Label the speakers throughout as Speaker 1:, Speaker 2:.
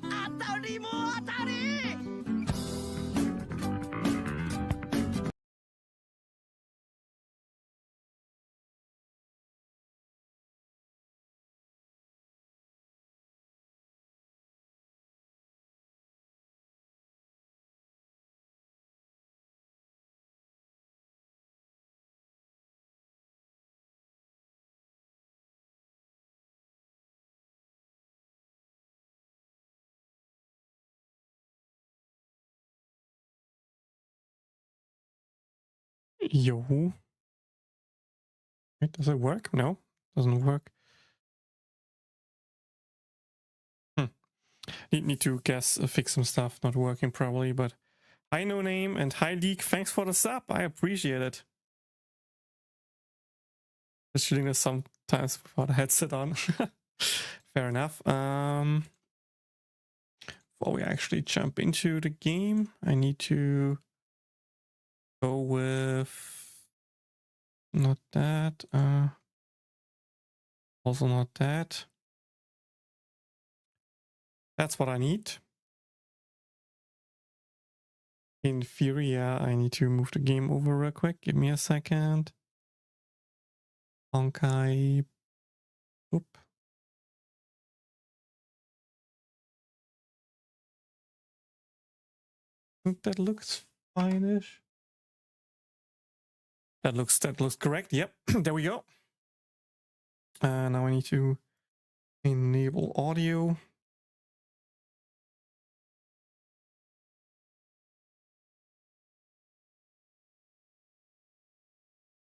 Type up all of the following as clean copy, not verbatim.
Speaker 1: 当たりも当たり
Speaker 2: Yo. Wait, does it work? No, doesn't work. Need to guess, fix some stuff not working probably, but hi no name and hi Leak, thanks for the sub, I appreciate it. Just shooting this sometimes without a headset on. Fair enough. Before we actually jump into the game, I need to go with not that, also not that. That's what I need. In theory, yeah, I need to move the game over real quick. Give me a second. Honkai. Oop. I think that looks fine-ish. That looks correct. Yep, there we go. Now I need to enable audio.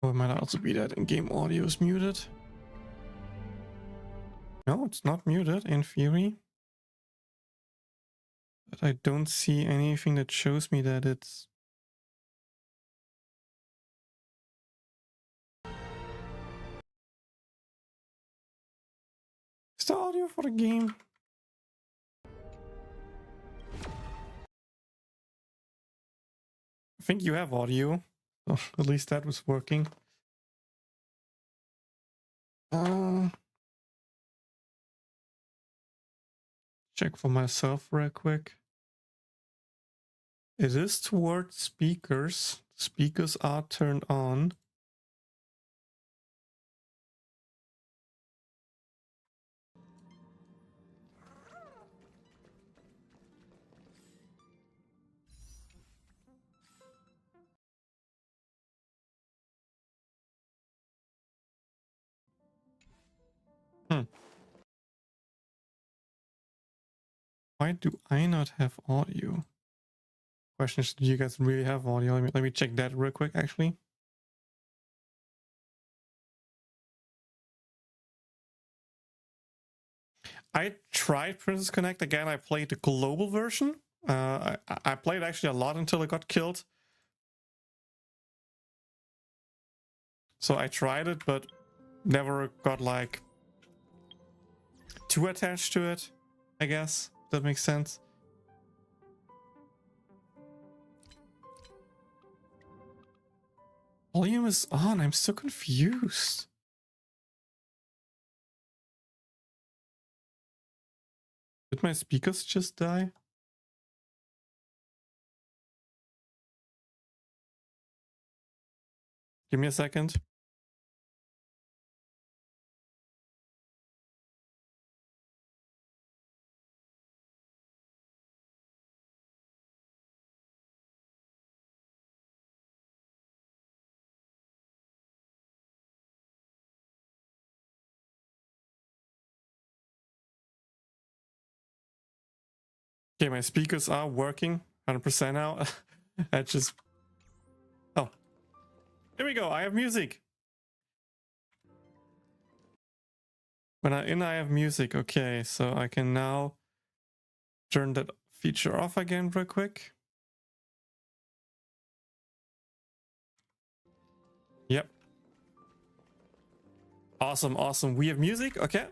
Speaker 2: Or it might also be that in-game audio is muted. No, it's not muted in theory. But I don't see anything that shows me that it's... Is the audio for the game? I think you have audio. So at least that was working. Check for myself real quick. It is towards speakers. Speakers are turned on. Why do I not have audio? Question is, do you guys really have audio? Let me check that real quick, actually. I tried Princess Connect again. I played the global version. I played actually a lot until I got killed. So I tried it, but never got like too attached to it, I guess. That makes sense. Volume is on. I'm so confused. Did my speakers just die? Give me a second. Okay, my speakers are working 100% now. I just... Oh. There we go, I have music. When I have music, okay, so I can now turn that feature off again real quick. Yep. Awesome, awesome. We have music, okay.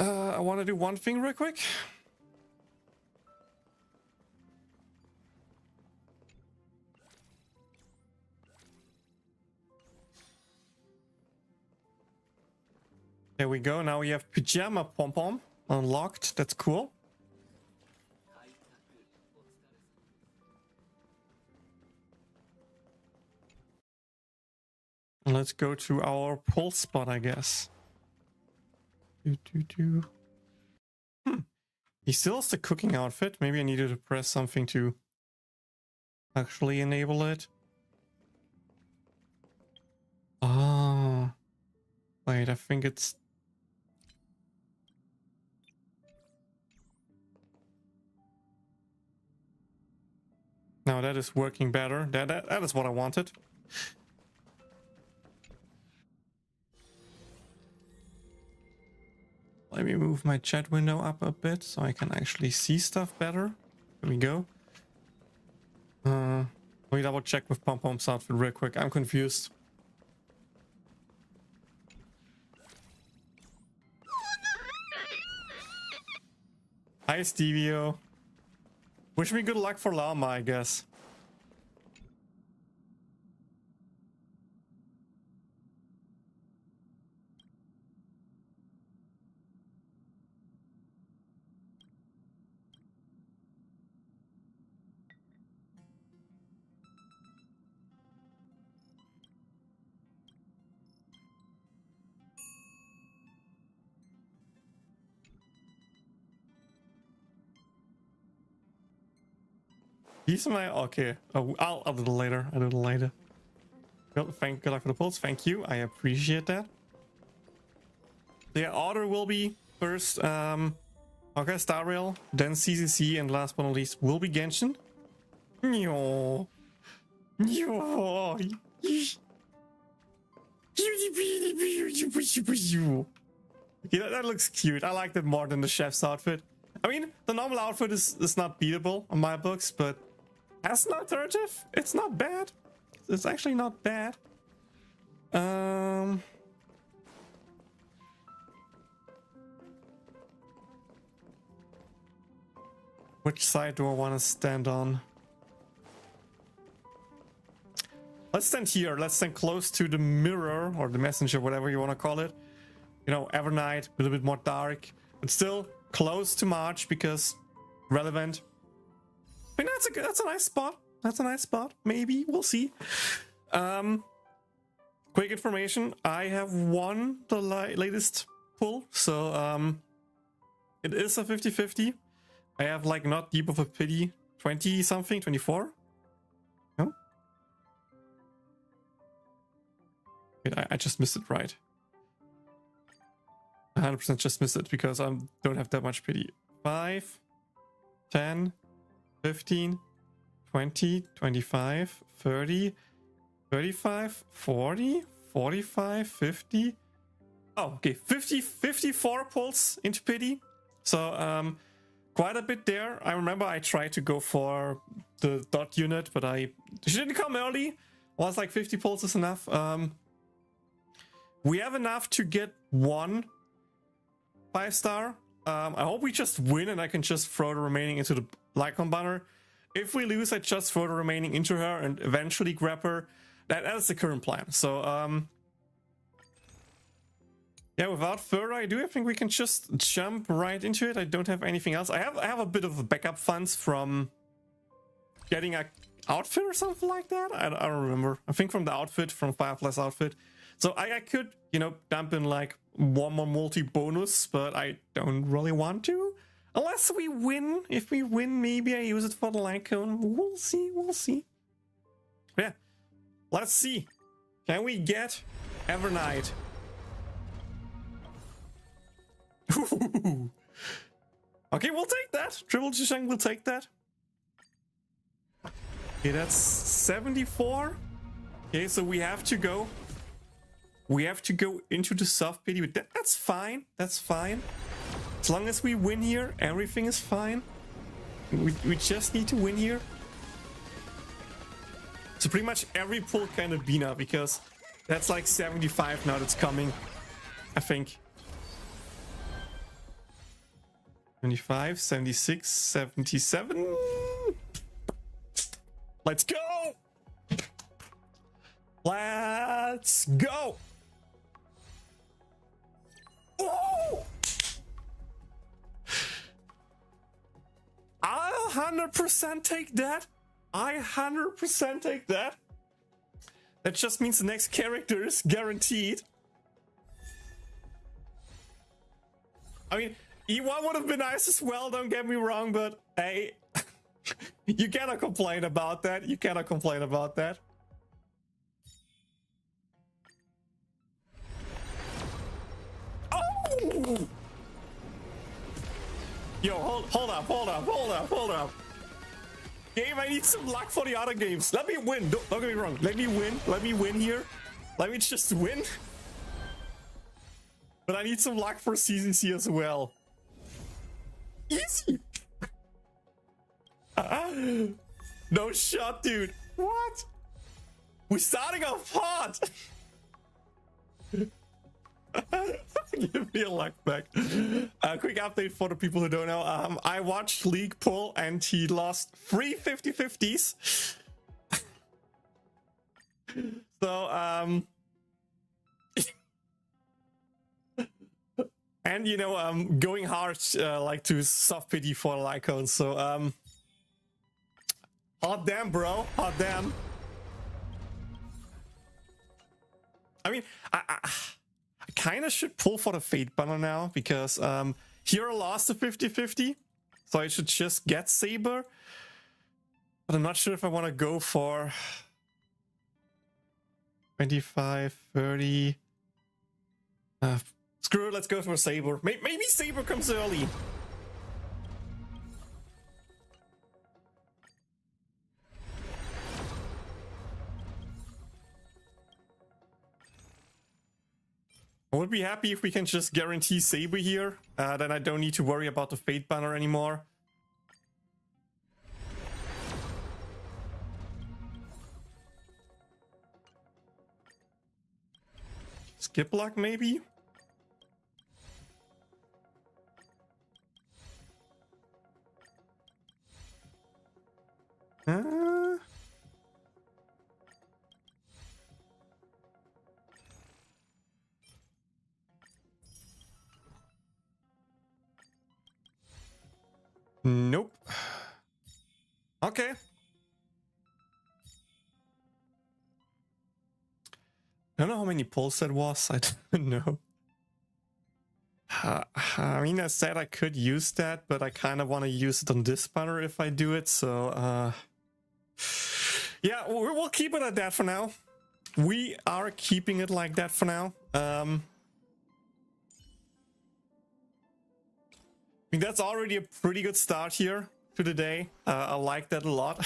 Speaker 2: I want to do one thing real quick. There we go. Now we have Pajama Pom Pom. unlocked. That's cool. Let's go to our pull spot, I guess. He still has the cooking outfit. Maybe I needed to press something to actually enable it. Oh. Wait, I think it's... Now that is working better. That is what I wanted. Let me move my chat window up a bit so I can actually see stuff better. There we go. Let me double check with Pom Pom's outfit real quick. I'm confused. Hi, Stevio. Wish me good luck for Lauma, I guess. He's my... Okay. Oh, I'll do it later. I'll do it later. Well, good luck for the pulse. Thank you. I appreciate that. Yeah, order will be first okay, Star Rail, then ZZZ, and last but not least will be Genshin. Yo. Yo. Yeah, that looks cute. I like that more than the chef's outfit. I mean, the normal outfit is not beatable on my books, but as an alternative, it's not bad. It's actually not bad. Which side do I want to stand on? Let's stand here. Let's stand close to the mirror or the messenger, whatever you want to call it. You know, Evernight, a little bit more dark, but still close to March because relevant. I mean, that's a nice spot. That's a nice spot. Maybe we'll see. Quick information: I have won the latest pull, so it is a 50-50. I have like not deep of a pity 20 something, 24. No, wait, I just missed it, right? 100% just missed it because I don't have that much pity. 5, 10, 15, 20, 25, 30, 35, 40, 45, 50. Oh, okay, 54 pulls into pity. So quite a bit there. I remember I tried to go for the dot unit, but she didn't come early. Was like 50 pulls is enough. We have enough to get one 5-star. I hope we just win and I can just throw the remaining into the Lycon banner. If we lose, I just throw the remaining into her and eventually grab her. That is the current plan. So yeah, without further ado, I think we can just jump right into it. I don't have anything else. I have a bit of backup funds from getting a outfit or something like that. I don't remember. I think from the outfit, from Firefly's outfit. So I could, you know, dump in like one more multi bonus, but I don't really want to. Unless we win. If we win, maybe I use it for the Lycon. We'll see. We'll see. Yeah. Let's see. Can we get Evernight? Okay, we'll take that. Triple Zhisheng will take that. Okay, that's 74. Okay, so we have to go. We have to go into the soft pity. But that's fine. That's fine. As long as we win here, everything is fine. We just need to win here. So pretty much every pull kind of Bina, because that's like 75 now that's coming, I think. 75, 76, 77. Let's go! Let's go! Oh! 100% take that. I 100% take that. That just means the next character is guaranteed. I mean, E1 would have been nice as well, don't get me wrong, but hey, you cannot complain about that. You cannot complain about that. Oh! Yo, hold up. Game, I need some luck for the other games. Let me win. Don't get me wrong. Let me win here. Let me just win. But I need some luck for CZC as well. Easy. No shot, dude. What? We're starting off hot. Give me a luck back. Quick update for the people who don't know. I watched League pull and he lost 3 50-50s. So, and you know, going hard like to soft pity for Lycon. So, hot damn, bro. Hot damn. I mean, I kind of should pull for the Fate banner now because here I lost the 50-50, so I should just get Saber. But I'm not sure if I want to go for 25, 30. Screw it, let's go for Saber. Maybe Saber comes early. I would be happy if we can just guarantee Saber here. Then I don't need to worry about the Fate banner anymore. Skip luck, maybe? Nope. Okay. I don't know how many pulls that was. I don't know. I mean, I said I could use that, but I kind of want to use it on this banner if I do it. So, yeah, we'll keep it at that for now. We are keeping it like that for now. I think that's already a pretty good start here to the day. I like that a lot.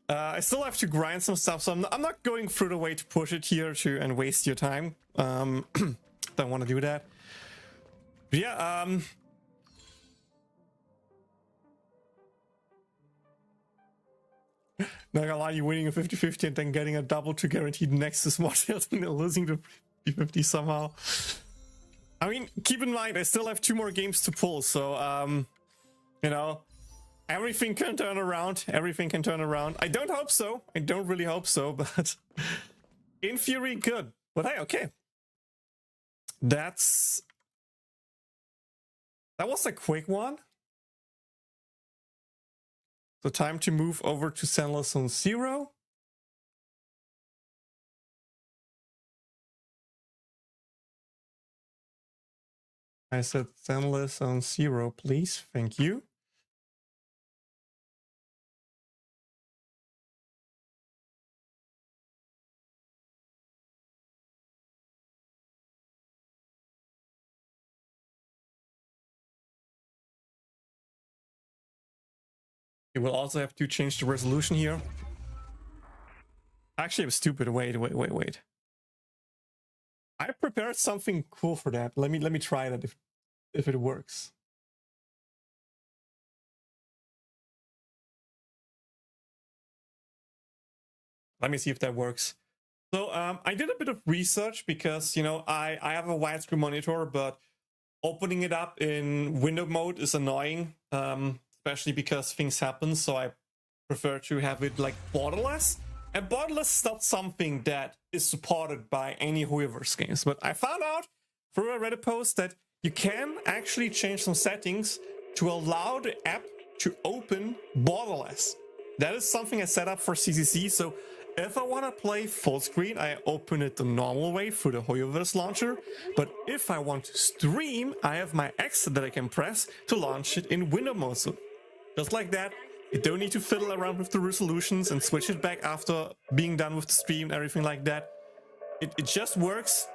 Speaker 2: I still have to grind some stuff, so I'm not going through the way to push it here and waste your time. Don't want to do that. But yeah, not gonna lie, you winning a 50-50 and then getting a double to guarantee the next is more than losing the 50-50 somehow. I mean, keep in mind, I still have 2 more games to pull, so, you know, everything can turn around. Everything can turn around. I don't hope so. I don't really hope so, but in theory, good. But hey, okay. That was a quick one. So time to move over to Sandler Zone 0. I said Sandler Zone 0, please. Thank you. You will also have to change the resolution here. Actually, I'm stupid. Wait. I prepared something cool for that. Let me try that if it works. Let me see if that works. So I did a bit of research because, you know, I have a widescreen monitor, but opening it up in window mode is annoying, especially because things happen. So I prefer to have it like borderless. And borderless is not something that is supported by any Whoever's games. But I found out through a Reddit post that you can actually change some settings to allow the app to open borderless. That is something I set up for ZZZ. So if I want to play full screen, I open it the normal way through the HoYoverse launcher. But if I want to stream, I have my exit that I can press to launch it in window mode. So just like that, you don't need to fiddle around with the resolutions and switch it back after being done with the stream and everything like that. It just works.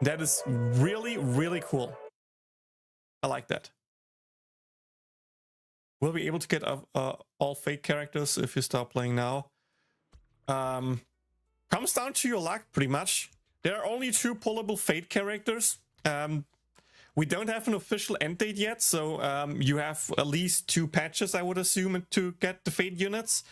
Speaker 2: That is really, really cool. I like that. We'll be able to get all fake characters if you start playing now. Comes down to your luck, pretty much. There are only 2 pullable fate characters. We don't have an official end date yet, so you have at least 2 patches, I would assume, to get the fate units.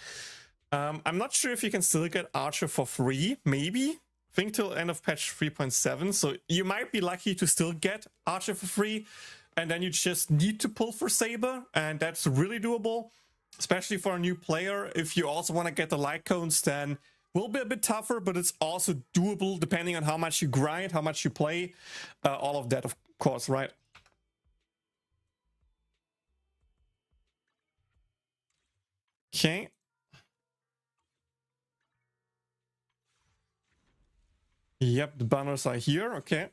Speaker 2: I'm not sure if you can still get Archer for free, maybe. I think till end of patch 3.7, so you might be lucky to still get Archer for free, and then you just need to pull for Saber, and that's really doable, especially for a new player. If you also want to get the light cones, then will be a bit tougher, but it's also doable depending on how much you grind, how much you play, all of that, of course, right? Okay. Yep, the banners are here, okay.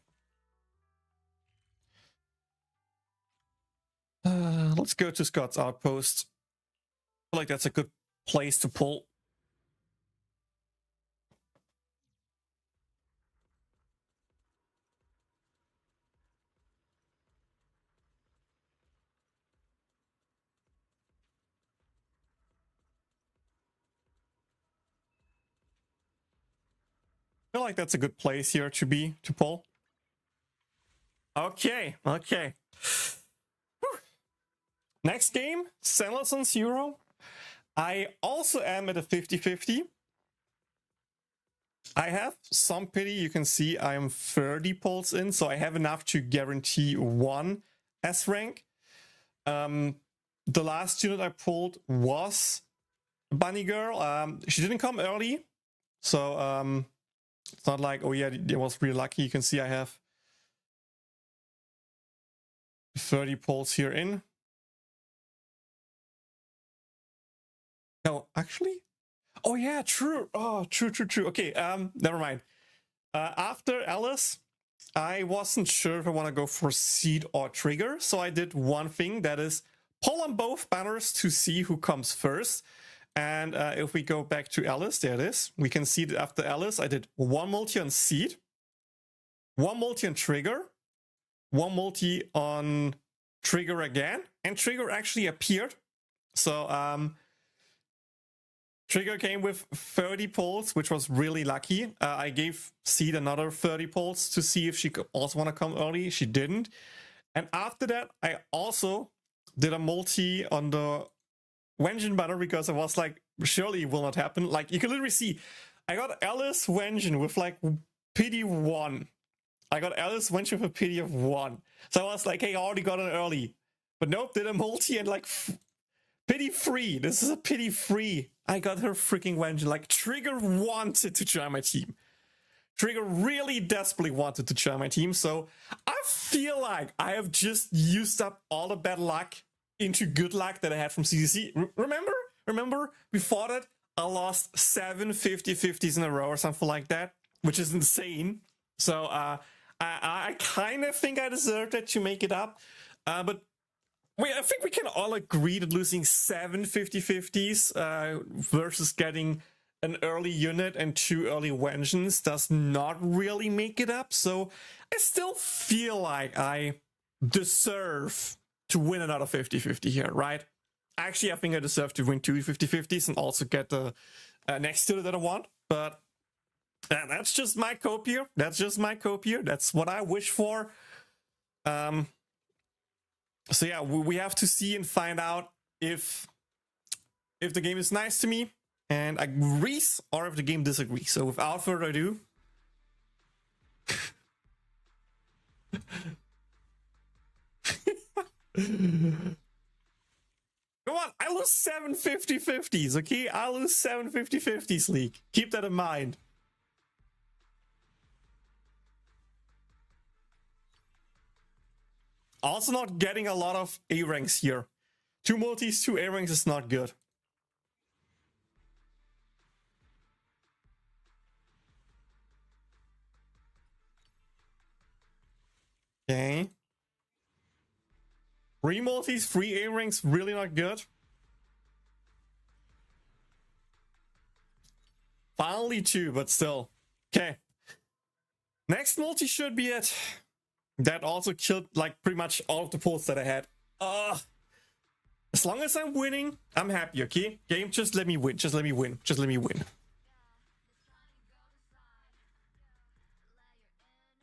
Speaker 2: Let's go to Scott's Outpost. I feel like that's a good place to pull. I feel like that's a good place here to pull. Okay, okay. Whew. Next game, Senless on 0. I also am at a 50-50. I have some pity. You can see I am 30 pulls in, so I have enough to guarantee 1 S rank. The last unit I pulled was Bunny Girl. She didn't come early, so it's not like, oh yeah, it was really lucky. You can see I have 30 pulls here in. No, actually? Oh yeah, true. Oh, true. Okay, never mind. After Alice, I wasn't sure if I want to go for Seed or Trigger, so I did one thing, that is pull on both banners to see who comes first. And if we go back to Alice, there it is. We can see that after Alice, I did 1 multi on Seed, 1 multi on Trigger, 1 multi on Trigger again, and Trigger actually appeared. So Trigger came with 30 pulls, which was really lucky. I gave Seed another 30 pulls to see if she could also want to come early. She didn't. And after that, I also did a multi on the Wenjin banner because I was like, surely it will not happen. Like, you can literally see, I got Alice Wenjin with like pity 1. I got Alice Wenjin with a pity of 1. So I was like, hey, I already got it early. But nope, did a multi and like pity 3. This is a pity 3. I got her freaking Wenjin. Like, Trigger wanted to join my team. Trigger really desperately wanted to join my team. So I feel like I have just used up all the bad luck into good luck that I had from CCC. Remember? Before that, I lost 7 50-50s in a row or something like that, which is insane. So I kind of think I deserved it to make it up. But I think we can all agree that losing 7 50-50s versus getting an early unit and 2 early Wenjins does not really make it up. So I still feel like I deserve to win another 50-50 here, right? Actually, I think I deserve to win 2 50-50s and also get the next unit that I want. But that's just my copier. That's what I wish for. So yeah, we have to see and find out if the game is nice to me and agrees, or if the game disagrees. So without further ado, come on, I lose 7 50-50s, okay? I lose 7 50-50s, League. Keep that in mind. Also not getting a lot of A ranks here. 2 multis, 2 A-rings is not good. Okay. 3 multis, 3 A-rings, really not good. Finally 2, but still. Okay. Next multi should be it. That also killed like pretty much all of the pulls that I had. As long as I'm winning, I'm happy, okay? Game, just let me win. Just let me win. Just let me win.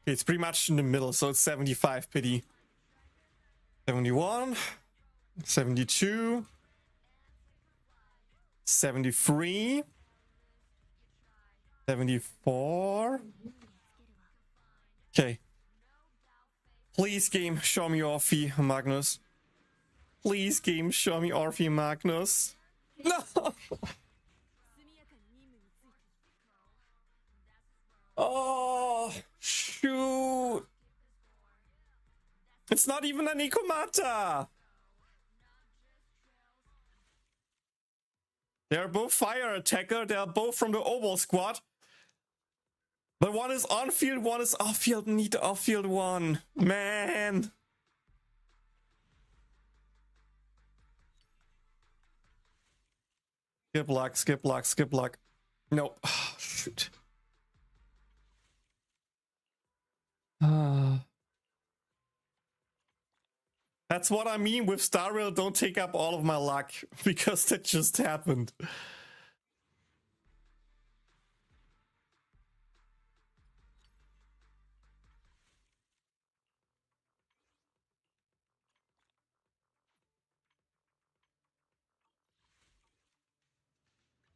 Speaker 2: It's pretty much in the middle, so it's 75 pity. 71, 72, 73, 74. Okay. Please, game, show me Orphie, Magnus. Please, game, show me Orphie, Magnus. No! Oh, shoot. It's not even a Nikomata. They're both fire attacker. They are both from the Oval squad. But one is on field, one is off field. Need the off field one. Man. Skip luck, skip luck, skip luck. No. Oh, shoot. That's what I mean with Star Rail. Don't take up all of my luck, because that just happened.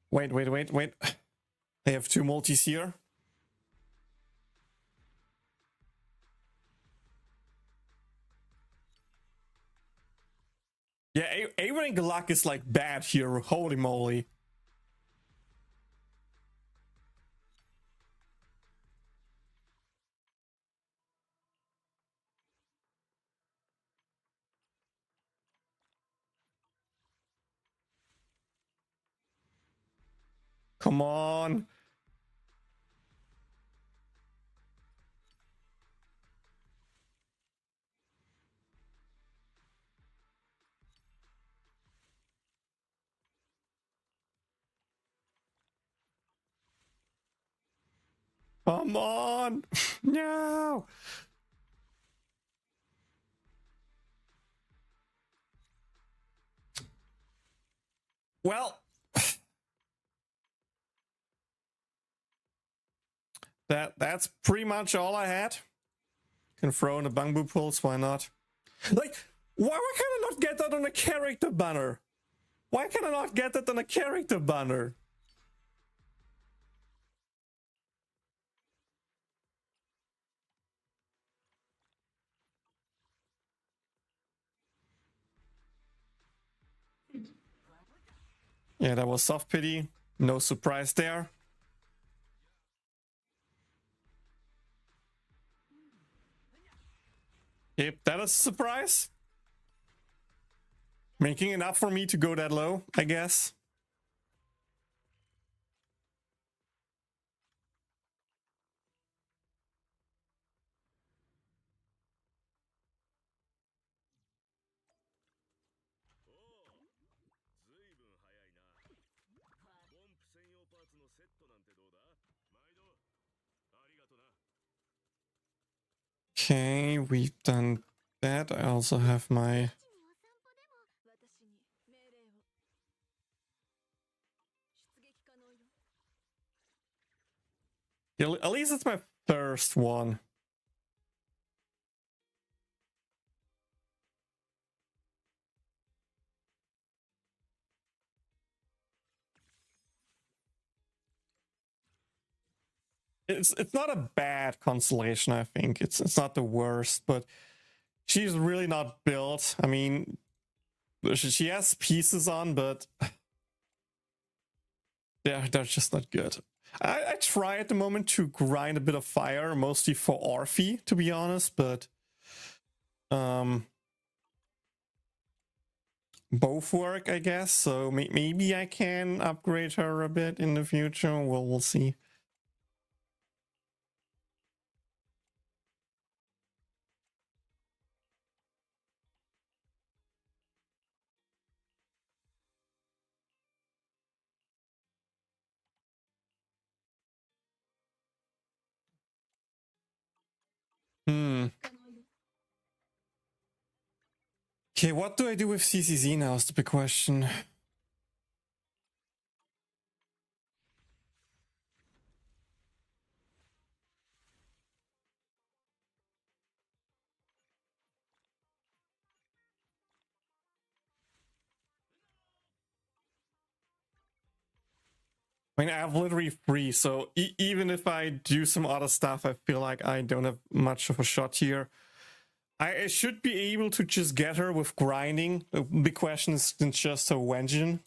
Speaker 2: Wait. I have 2 multis here. Yeah, A-rank luck is like bad here. Holy moly. Come on. Come on. No. Well, that's pretty much all I had. Can throw in the bamboo pulse, why not? Like, why can I not get that on a character banner? Why can I not get that on a character banner? Yeah, that was soft pity. No surprise there. Yep, that is a surprise. Making enough for me to go that low, I guess. Okay, we've done that. I also have my... Yeah, at least it's my first one. It's not a bad constellation, I think. It's not the worst, but she's really not built. I mean, she has pieces on, but they're just not good. I try at the moment to grind a bit of fire, mostly for Orphie, to be honest, but both work, I guess. So maybe I can upgrade her a bit in the future. Well, we'll see. Okay, what do I do with ZZZ now is the big question. I mean, I have literally 3, so even if I do some other stuff, I feel like I don't have much of a shot here. I should be able to just get her with grinding. The big question is just her Genshin.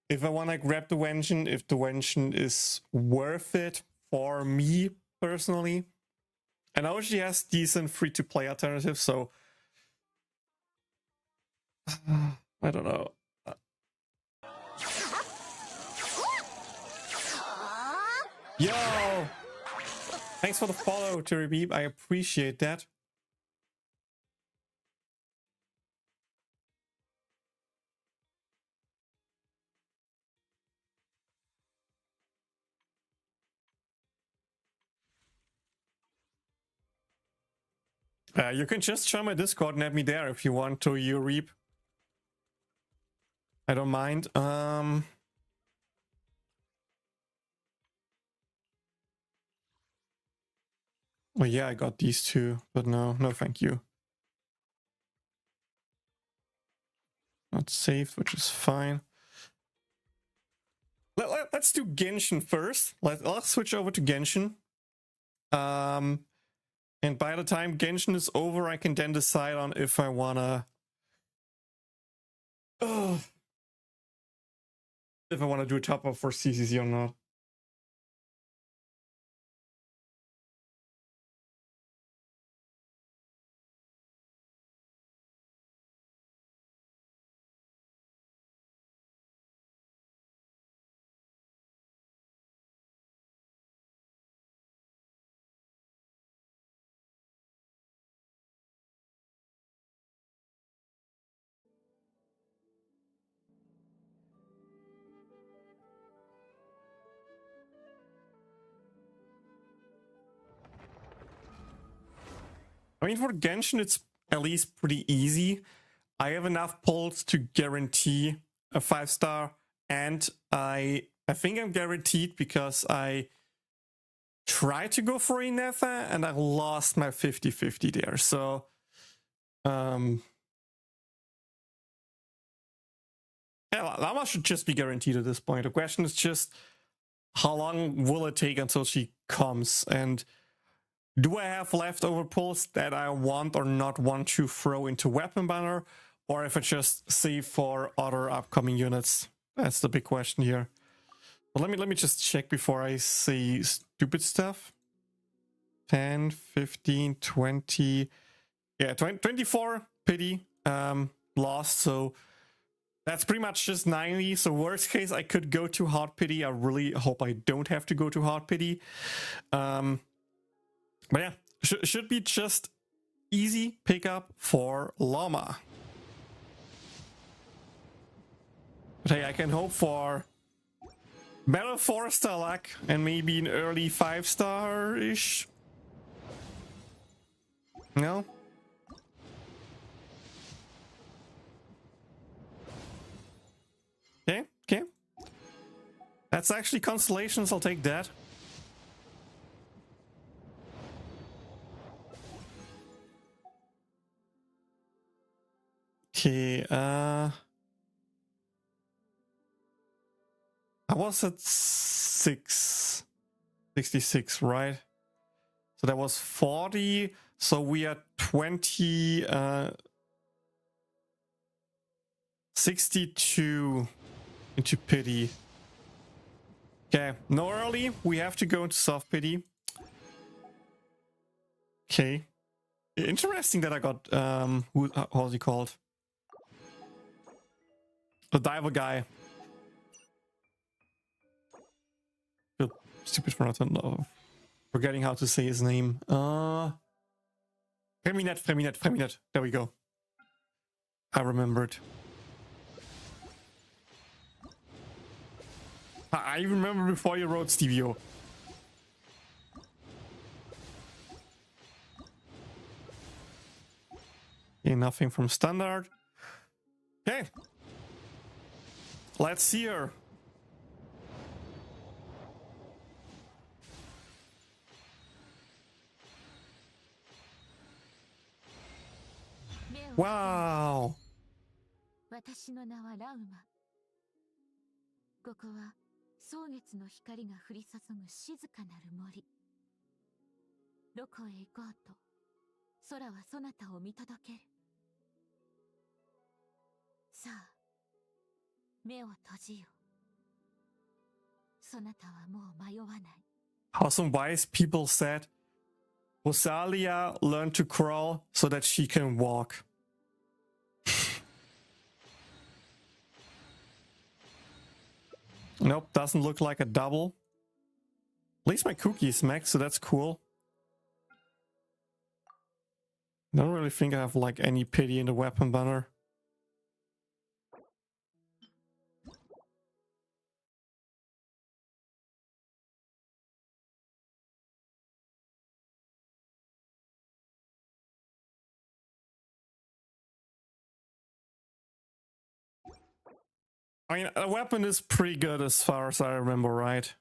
Speaker 2: If I want to grab the Genshin, if the Genshin is worth it for me personally. I know she has decent free-to-play alternatives, so I don't know. Yo! Thanks for the follow, Terry Beep. I appreciate that. You can just join my Discord and add me there if you want to, you Reap. I don't mind. Well, yeah, I got these two, but no thank you. Not saved, which is fine. Let's do Genshin first. Let's switch over to Genshin. And by the time Genshin is over, I can then decide on if I wanna... if I wanna do a top up for CCC or not. I mean, for Genshin, it's at least pretty easy. I have enough pulls to guarantee a 5-star, and I think I'm guaranteed because I tried to go for a Netha and I lost my 50-50 there. So, yeah, Lauma should just be guaranteed at this point. The question is just, how long will it take until she comes? And do I have leftover pulls that I want or not want to throw into weapon banner, or if I just save for other upcoming units? That's the big question here. But let me just check before I say stupid stuff. 10, 15, 20. Yeah, 24 pity lost, so that's pretty much just 90. So worst case, I could go to hard pity. I really hope I don't have to go to hard pity. But yeah, should be just easy pickup for Lauma. But hey, I can hope for better 4-star luck and maybe an early 5-star-ish. No? Okay. That's actually constellations, I'll take that. Okay, I was at 66, right? So that was 40. So we are 20, 62 into pity. Okay, no early. We have to go into soft pity. Okay. Interesting that I got, how's he called? The diver guy. Feel stupid for not forgetting how to say his name. Freminet. There we go. I remembered. I remember before you wrote Stevio. Okay, nothing from standard. Okay. Let's see her. Wow.
Speaker 1: 私の名はラウマ。ここは蒼月の光が降り注ぐ静かなる森。どこへ行こうと、空はそなたを見届ける。さあ、目を閉じよ。そなたはもう迷わない。
Speaker 2: How some wise people said, Rosalia learned to crawl so that she can walk. Nope, doesn't look like a double. At least my cookie is max, so that's cool. Don't really think I have like any pity in the weapon banner. I mean, a weapon is pretty good as far as I remember, right?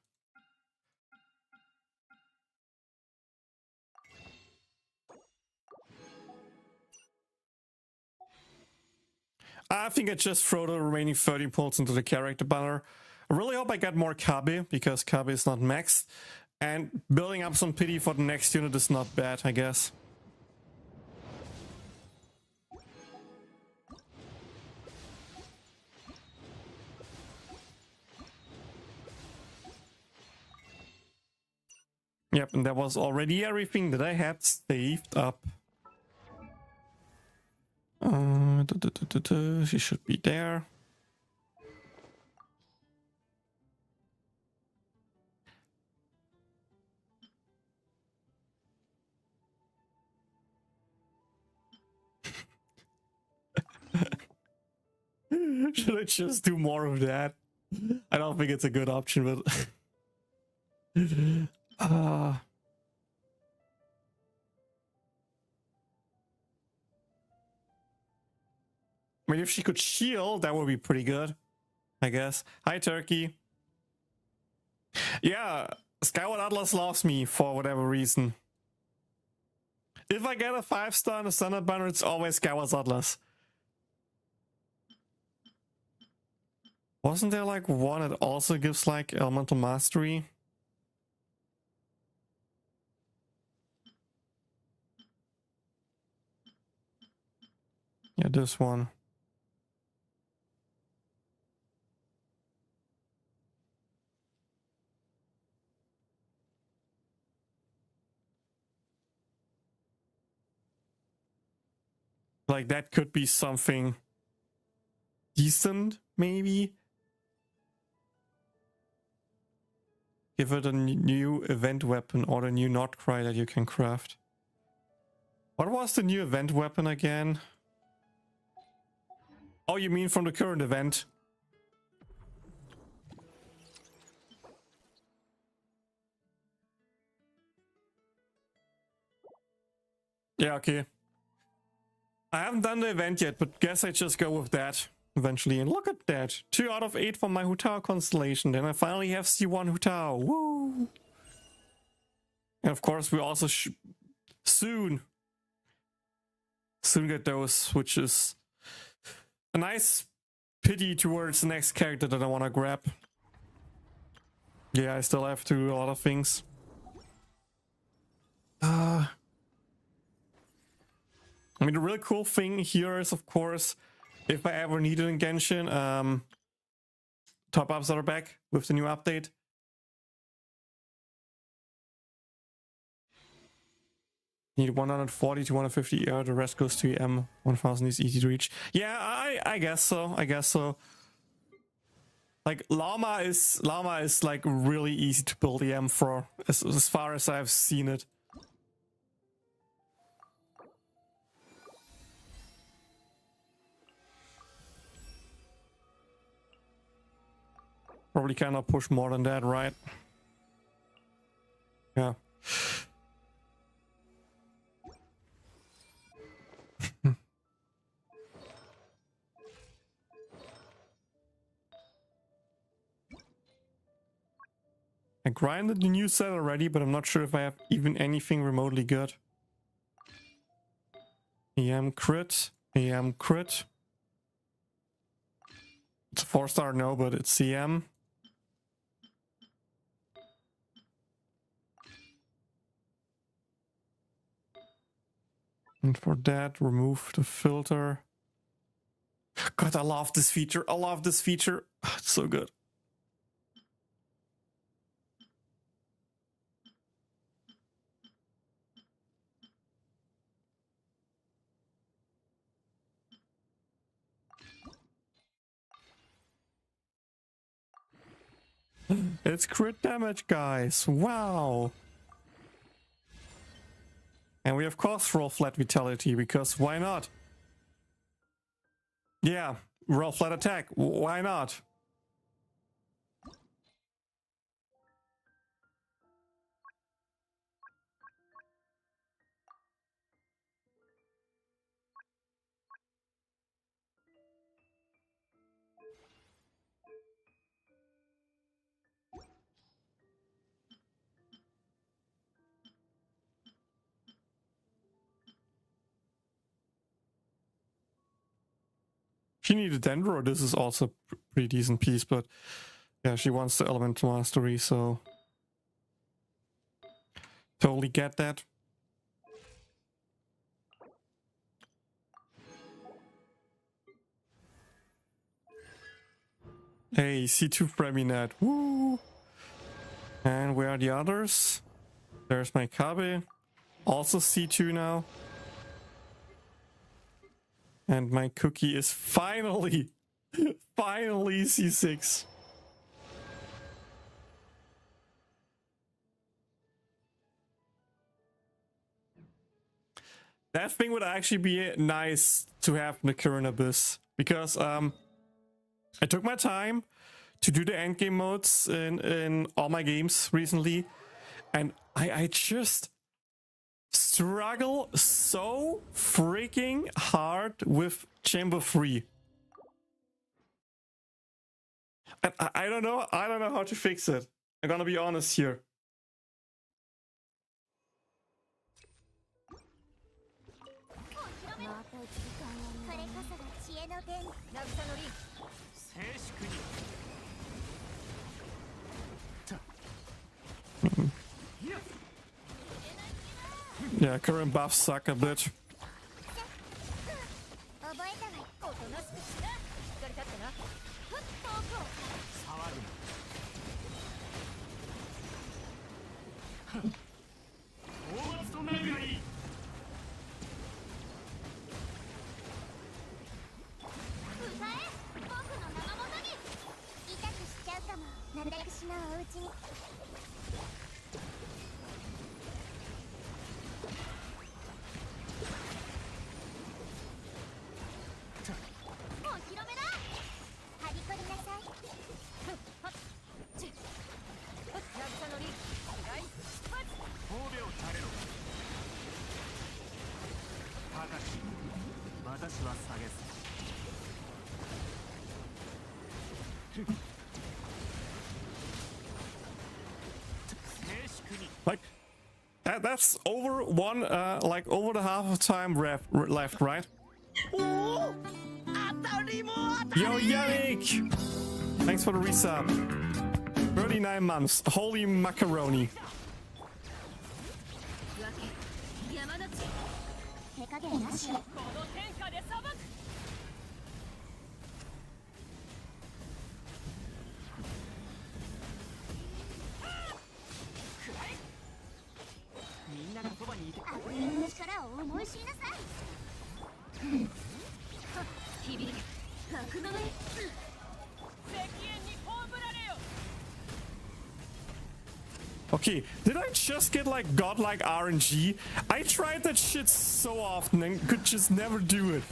Speaker 2: I think I just throw the remaining 13 pulls into the character banner. I really hope I get more Kabe, because Kabe is not maxed. And building up some pity for the next unit is not bad, I guess. Yep, and that was already everything that I had saved up. She should be there. Should I just do more of that? I don't think it's a good option, but... I mean, if she could shield, that would be pretty good, I guess. Hi, Turkey. Yeah, Skyward Atlas loves me for whatever reason. If I get a 5-star in the standard banner, it's always Skyward Atlas. Wasn't there like one that also gives like elemental mastery? Yeah, this one. Like that could be something decent, maybe. Give it a new event weapon or a new not cry that you can craft. What was the new event weapon again? Oh, you mean from the current event? Yeah, okay. I haven't done the event yet, but guess I just go with that eventually. And look at that. 2 out of 8 for my Hutao constellation. Then I finally have C1 Hutao. Woo! And of course, we also soon get those, which is a nice pity towards the next character that I want to grab. Yeah, I still have to do a lot of things. I mean, the really cool thing here is, of course, if I ever need it in Genshin, top-ups are back with the new update. Need 140 to 150 air, the rest goes to EM. 1000 is easy to reach. Yeah, I guess so. Like Lauma is like really easy to build EM for, as far as I've seen it. Probably cannot push more than that, right? Yeah. I grinded the new set already, but I'm not sure if I have even anything remotely good. EM crit. EM crit. It's a 4-star, no, but it's EM. And for that, remove the filter. God, I love this feature. I love this feature. It's so good. It's crit damage, guys. Wow. And we of course roll flat vitality, because why not? Yeah, roll flat attack. Why not? She needed Dendro. This is also a pretty decent piece, but yeah, she wants the elemental mastery, so totally get that. Hey, C2 Freminet. Woo! And where are the others? There's my Kabe. Also C2 now. And my cookie is finally C6. That thing would actually be nice to have in the current Abyss, because I took my time to do the endgame modes in all my games recently, and I just struggle so freaking hard with Chamber 3. And I don't know how to fix it. I'm gonna be honest here. Yeah, current buffs suck a bit. Like that's over one, like over the half of time left, right? Yo, Yannick! Thanks for the resub. 39 months. Holy macaroni. Okay, did I just get like godlike RNG? I tried that shit so often and could just never do it.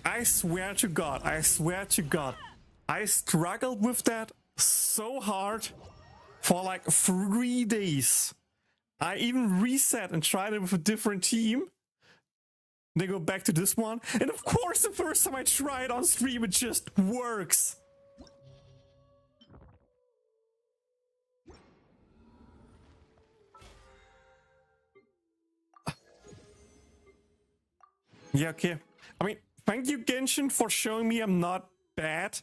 Speaker 2: I swear to God, I swear to God, I struggled with that so hard for like 3 days. I even reset and tried it with a different team. They go back to this one. And of course, the first time I try it on stream, it just works. Yeah, okay. I mean, thank you, Genshin, for showing me I'm not bad.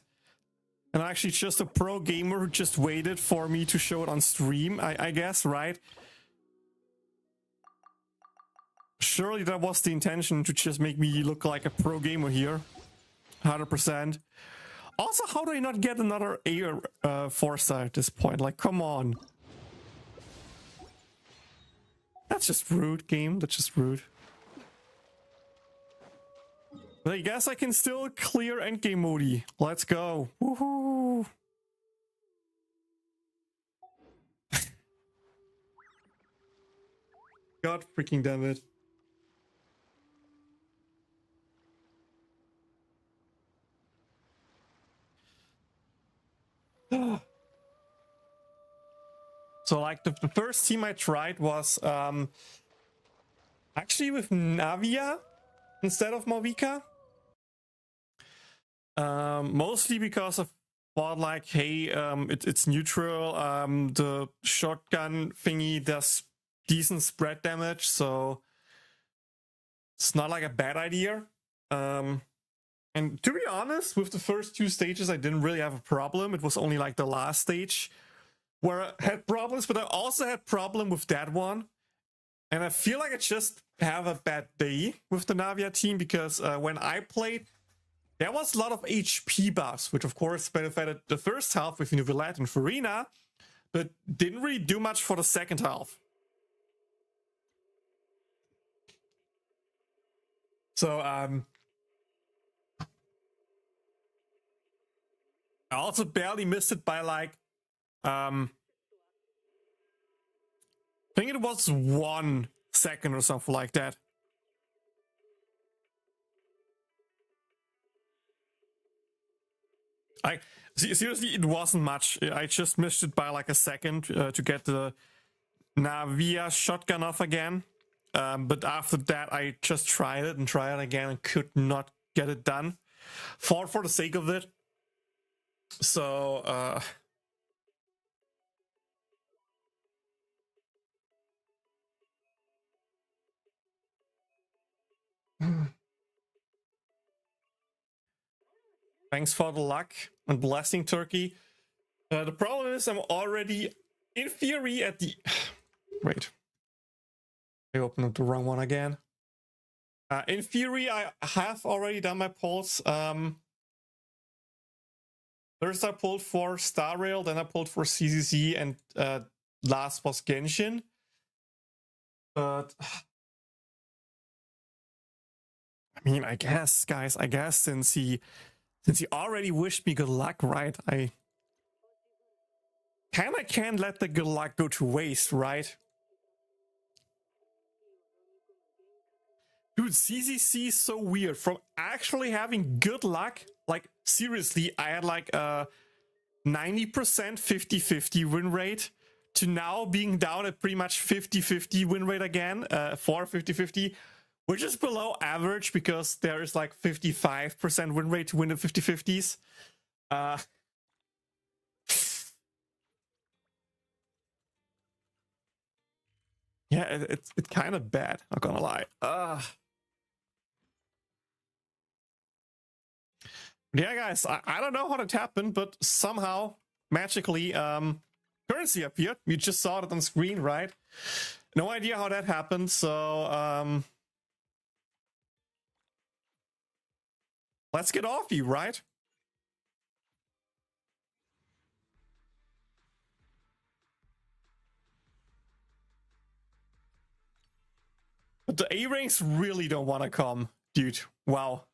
Speaker 2: And I'm actually just a pro gamer who just waited for me to show it on stream, I guess, right? Surely that was the intention, to just make me look like a pro gamer here. 100%. Also, how do I not get another A 4-star at this point? Like, come on. That's just rude, game. That's just rude. But I guess I can still clear endgame mode. Let's go. Woohoo! God freaking damn it. So like the first team I tried was actually with Navia instead of Malvika. Mostly because of thought like, hey, it's neutral. The shotgun thingy does decent spread damage, so it's not like a bad idea. And to be honest, with the first 2 stages, I didn't really have a problem. It was only like the last stage where I had problems, but I also had problem with that one. And I feel like I just have a bad day with the Navia team, because when I played, there was a lot of HP buffs, which of course benefited the first half with Nuvilette and Farina, but didn't really do much for the second half. So, I also barely missed it by like, I think it was 1 second or something like that. Seriously, it wasn't much. I just missed it by like a second to get the Navia shotgun off again. But after that, I just tried it again and could not get it done for the sake of it. So, thanks for the luck and blessing, Turkey. The problem is I'm already, in theory, at the... Wait. I opened up the wrong one again. In theory, I have already done my polls. First I pulled for Star Rail, then I pulled for ZZZ, and last was Genshin. But... I mean, I guess, guys, since he already wished me good luck, right? I kinda can't let the good luck go to waste, right? Dude, ZZC is so weird. From actually having good luck, like, seriously, I had like a 90% 50-50 win rate, to now being down at pretty much 50-50 win rate again, for 50-50, which is below average because there is like 55% win rate to win the 50-50s. Yeah, it's kind of bad, not gonna lie. Yeah, guys, I don't know how that happened, but somehow, magically, currency appeared. We just saw it on screen, right? No idea how that happened, so, Let's get Orphie, right? But the A ranks really don't want to come, dude. Wow.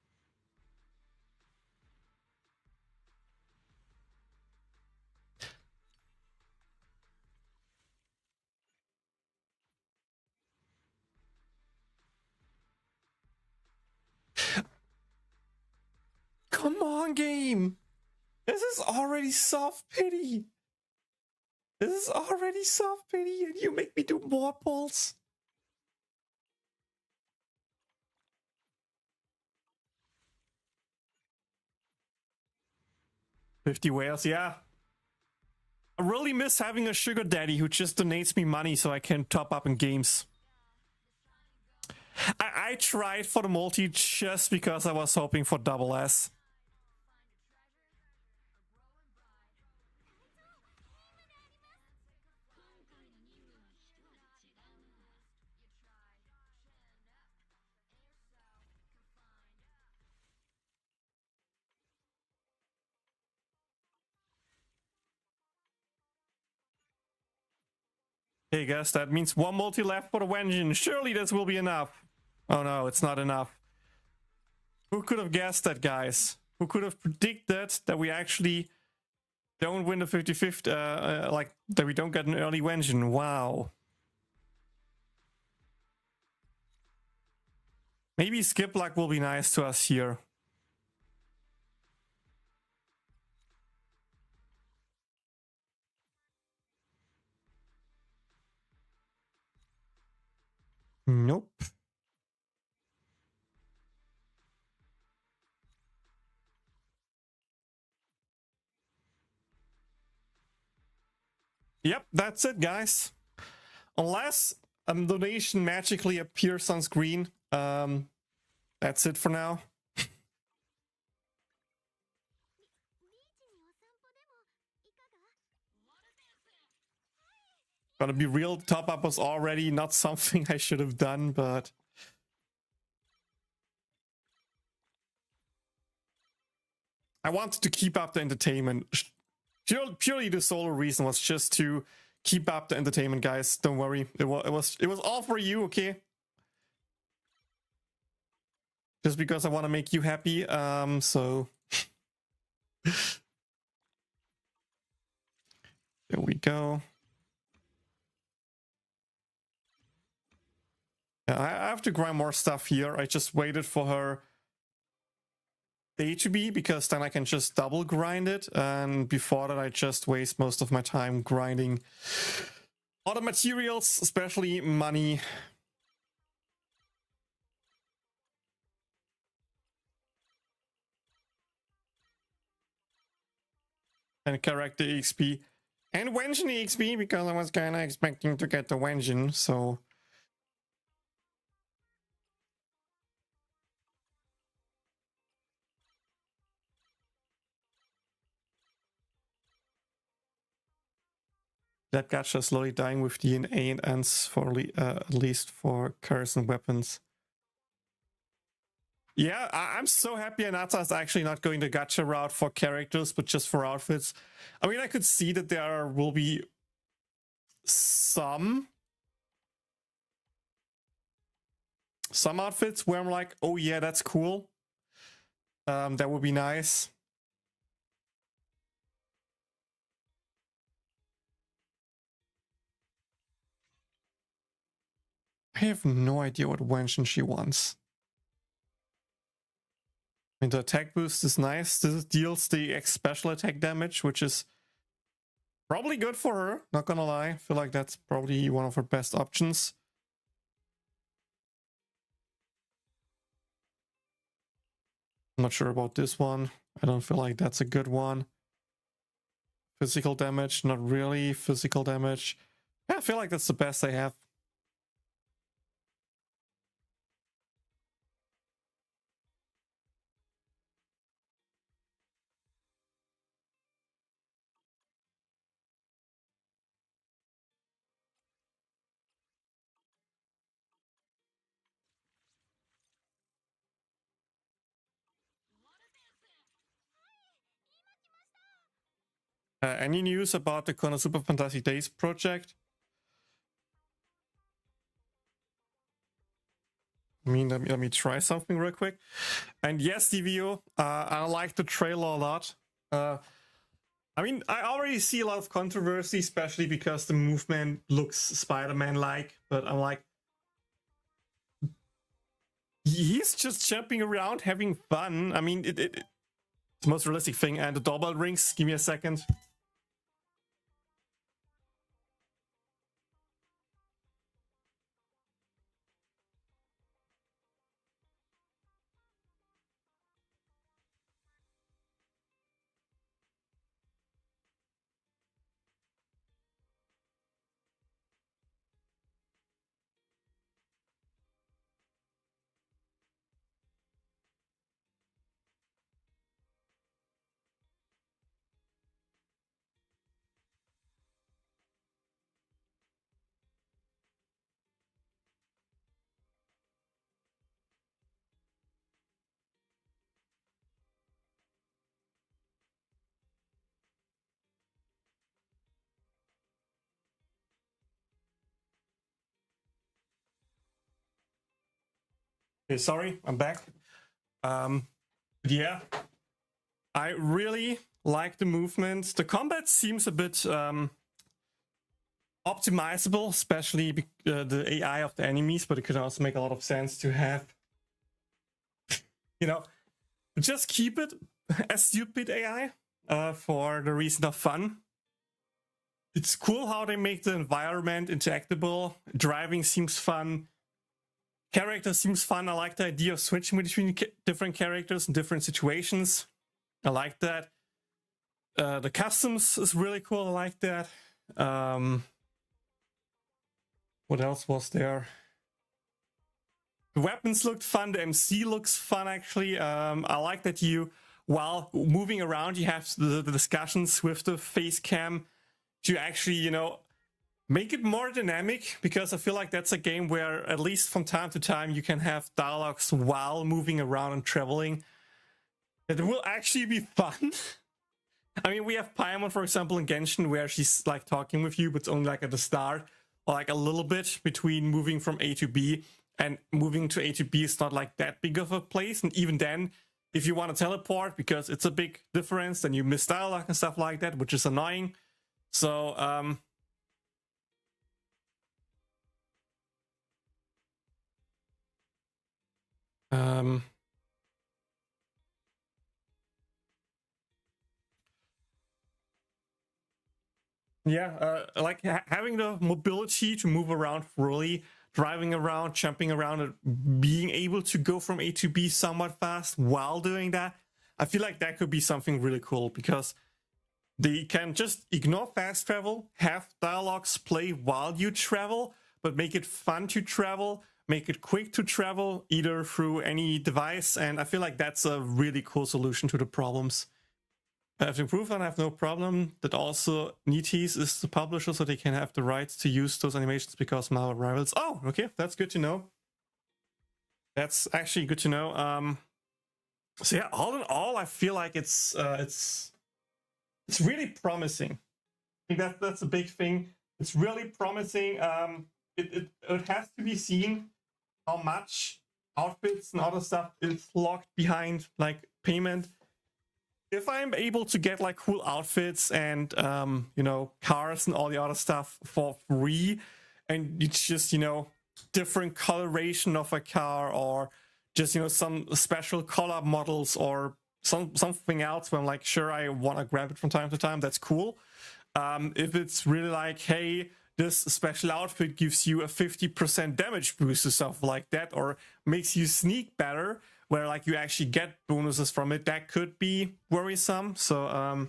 Speaker 2: Come on, game. This is already soft pity. This is already soft pity, and you make me do more pulls. $50 whales, yeah. I really miss having a sugar daddy who just donates me money so I can top up in games. I tried for the multi just because I was hoping for double S. Hey guys, that means one multi left for the Genshin. Surely this will be enough. Oh no, it's not enough. Who could have guessed that, guys? Who could have predicted that we actually don't win the 50-50, like that we don't get an early Genshin? Wow. Maybe skip luck will be nice to us here. Nope. Yep, that's it, guys. Unless a donation magically appears on screen, that's it for now. Gonna be real, top up was already not something I should have done, but I wanted to keep up the entertainment. Purely the sole reason was just to keep up the entertainment, guys. Don't worry, it was all for you, okay? Just because I want to make you happy, so there we go. Yeah, I have to grind more stuff here. I just waited for her day to be, because then I can just double grind it, and before that I just waste most of my time grinding other materials, especially money. And character XP. And Genshin XP, because I was kinda expecting to get the Genshin, so... That gacha slowly dying with DNA and ends for at least for cars and weapons. Yeah, I'm so happy Anata is actually not going the gacha route for characters, but just for outfits. I mean, I could see that there will be some outfits where I'm like, oh yeah, that's cool. That would be nice. I have no idea what Genshin she wants. I mean, the attack boost is nice. This deals the X special attack damage, which is probably good for her. Not gonna lie. I feel like that's probably one of her best options. I'm not sure about this one. I don't feel like that's a good one. Physical damage, not really. Physical damage. Yeah, I feel like that's the best I have. Any news about the Konosuba Fantasy Days project? I mean, let me try something real quick. And yes, DVO, I like the trailer a lot. I mean, I already see a lot of controversy, especially because the movement looks Spider-Man-like, but I'm like, he's just jumping around, having fun. I mean, it's the most realistic thing. And the doorbell rings. Give me a second. Okay, sorry, I'm back. Yeah, I really like the movement. The combat seems a bit optimizable, especially the AI of the enemies, but it could also make a lot of sense to have, you know, just keep it a stupid AI for the reason of fun. It's cool how they make the environment interactable. Driving seems fun. Character seems fun. I like the idea of switching between different characters in different situations. I like that. The customs is really cool. I like that. What else was there? The weapons looked fun. The MC looks fun, actually. I like that you, while moving around, you have the discussions with the face cam to actually, you know, make it more dynamic, because I feel like that's a game where, at least from time to time, you can have dialogues while moving around and traveling. It will actually be fun. I mean, we have Paimon, for example, in Genshin, where she's like talking with you, but it's only like at the start, or like a little bit between moving from A to B. And moving to A to B is not like that big of a place. And even then, if you want to teleport, because it's a big difference, then you miss dialogue and stuff like that, which is annoying. So, yeah, like having the mobility to move around freely, driving around, jumping around, and being able to go from A to B somewhat fast while doing that, I feel like that could be something really cool, because they can just ignore fast travel, have dialogues play while you travel, but make it fun to travel, make it quick to travel, either through any device, and I feel like that's a really cool solution to the problems. I have to improve, and I have no problem. That also NetEase is the publisher, so they can have the rights to use those animations because Marvel Rivals. Oh, okay, that's good to know. That's actually good to know. So yeah, all in all, I feel like it's really promising. I think that's a big thing. It's really promising. It has to be seen how much outfits and other stuff is locked behind like payment. If I'm able to get like cool outfits and you know, cars and all the other stuff for free, and it's just, you know, different coloration of a car, or just, you know, some special color models, or something else where I'm like, sure, I want to grab it from time to time, that's cool. If it's really like, hey, this special outfit gives you a 50% damage boost or stuff like that, or makes you sneak better, where like you actually get bonuses from it, that could be worrisome. So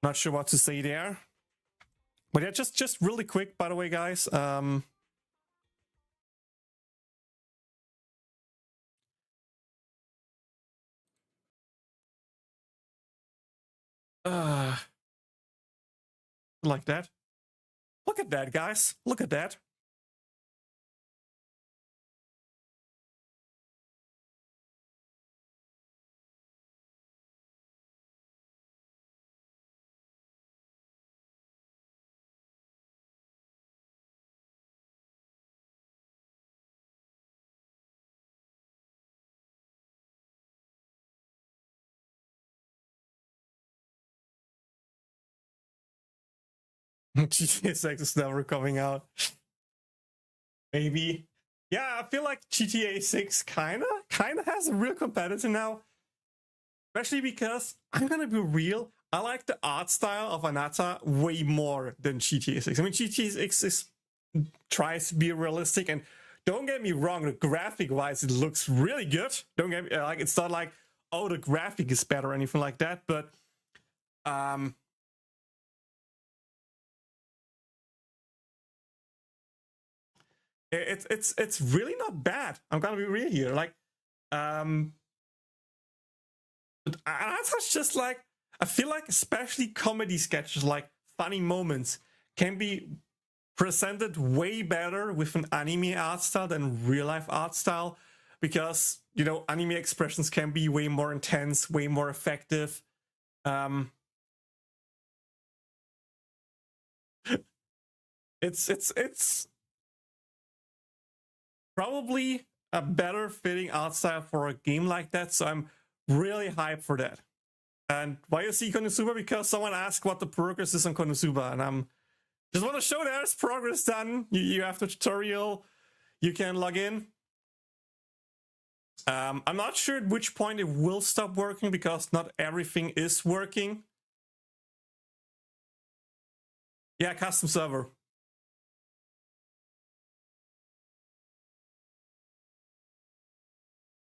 Speaker 2: not sure what to say there. But yeah, just really quick, by the way, guys. Like that. Look at that, guys. Look at that. GTA 6 is never coming out. Maybe. Yeah, I feel like GTA 6 kinda has a real competitor now. Especially because, I'm gonna be real, I like the art style of Anata way more than GTA 6. I mean, GTA 6 tries to be realistic, and don't get me wrong, graphic-wise, it looks really good. Don't get me, like, it's not like, oh, the graphic is better or anything like that, but it's really not bad. I'm gonna be real here. Like, but that's just like, I feel like especially comedy sketches, like funny moments, can be presented way better with an anime art style than real life art style, because, you know, anime expressions can be way more intense, way more effective. It's probably a better fitting art style for a game like that, so I'm really hyped for that. And why you see Konosuba? Because someone asked what the progress is on Konosuba, and I'm just want to show there's progress done. You have the tutorial, you can log in. I'm not sure at which point it will stop working, because not everything is working. Yeah, custom server.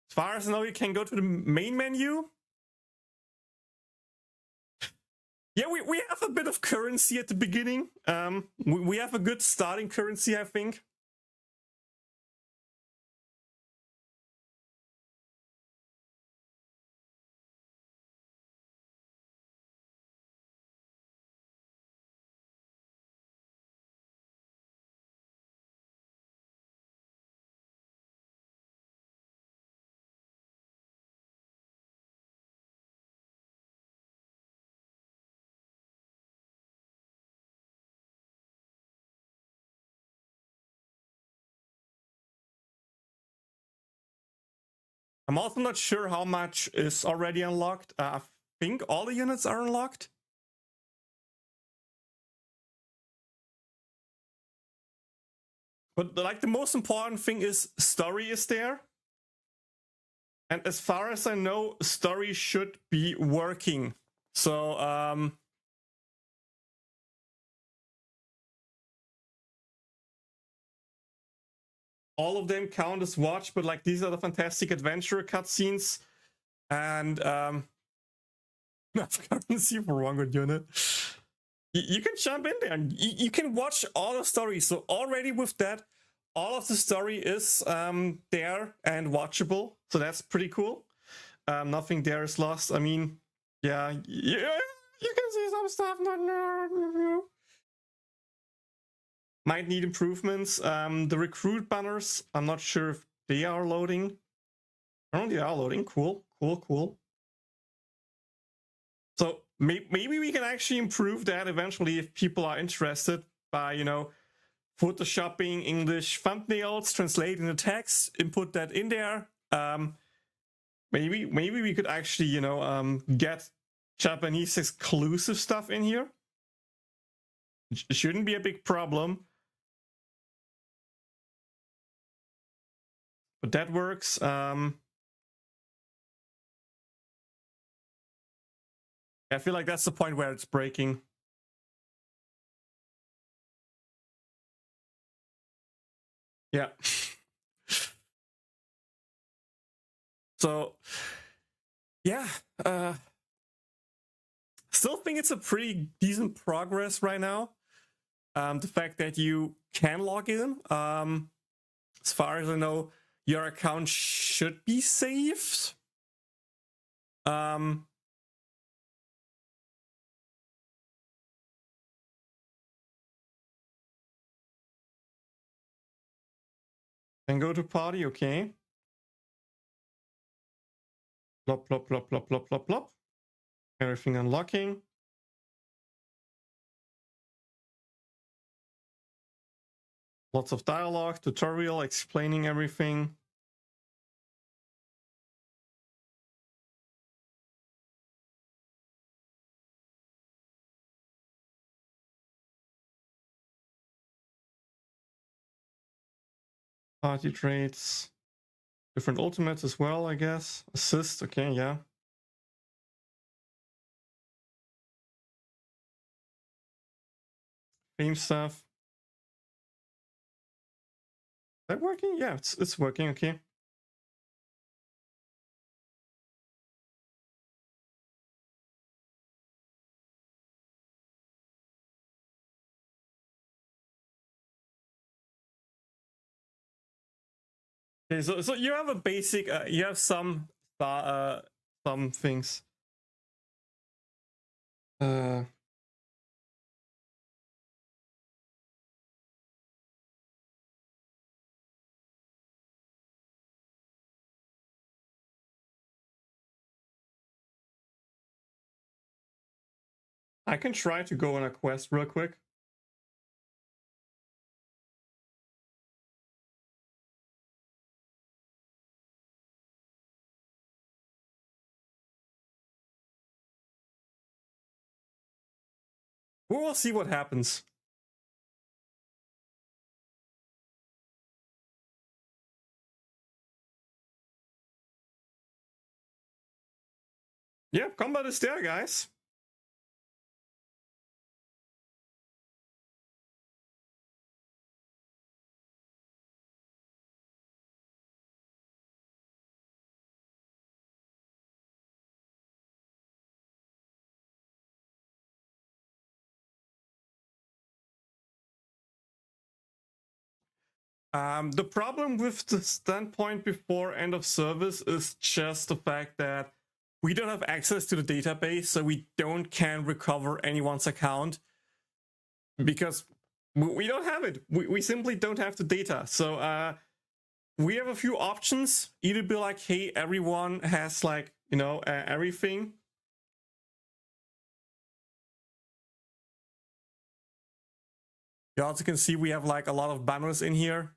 Speaker 2: As far as I know, you can go to the main menu. Yeah, we have a bit of currency at the beginning. We have a good starting currency, I think. I'm also not sure how much is already unlocked. I think all the units are unlocked. But like the most important thing is story is there. And as far as I know, story should be working. So all of them count as watch, but like these are the fantastic adventure cutscenes. And currency for one good unit. You can jump in there and you can watch all the stories. So already with that, all of the story is there and watchable. So that's pretty cool. Nothing there is lost. I mean, yeah, you can see some stuff. Might need improvements. The recruit banners, I'm not sure if they are loading. Oh, they are loading. Cool. So maybe we can actually improve that eventually if people are interested by, you know, photoshopping English thumbnails, translating the text, input that in there. Maybe we could actually, you know, get Japanese exclusive stuff in here. It shouldn't be a big problem. But that works. I feel like that's the point where it's breaking. Yeah. So, yeah. Still think it's a pretty decent progress right now. The fact that you can log in. As far as I know, your account should be saved. Can go to party, okay. Plop, plop, plop, plop, plop, plop, plop. Everything unlocking. Lots of dialogue, tutorial explaining everything. Party traits. Different ultimates as well, I guess. Assist, okay, yeah. Theme stuff. Is that working? Yeah, it's working, okay. Okay, so you have a basic, you have some things. I can try to go on a quest real quick. We will see what happens. Yeah, combat is there, guys. The problem with the standpoint before end of service is just the fact that we don't have access to the database, so we can recover anyone's account because we don't have it. We simply don't have the data. So we have a few options. Either be like, hey, everyone has like, you know, everything. You also can see we have like a lot of banners in here.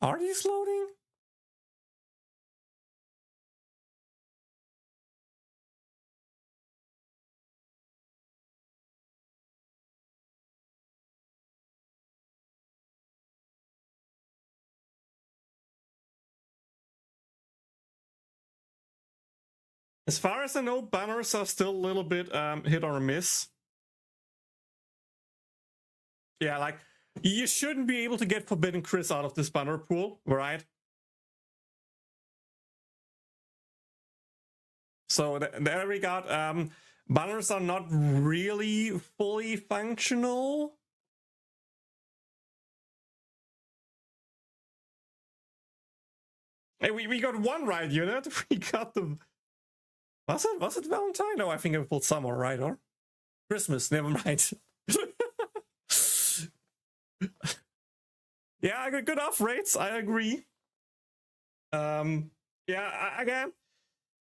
Speaker 2: Are these loading? As far as I know, banners are still a little bit hit or miss. Yeah, like, you shouldn't be able to get Forbidden Chris out of this banner pool, right? So there we got, banners are not really fully functional. Hey, we got one right unit. We got the... Was it Valentine? No, I think I pulled summer, right? Or Christmas, never mind. Yeah, good off rates, I agree. Yeah, again,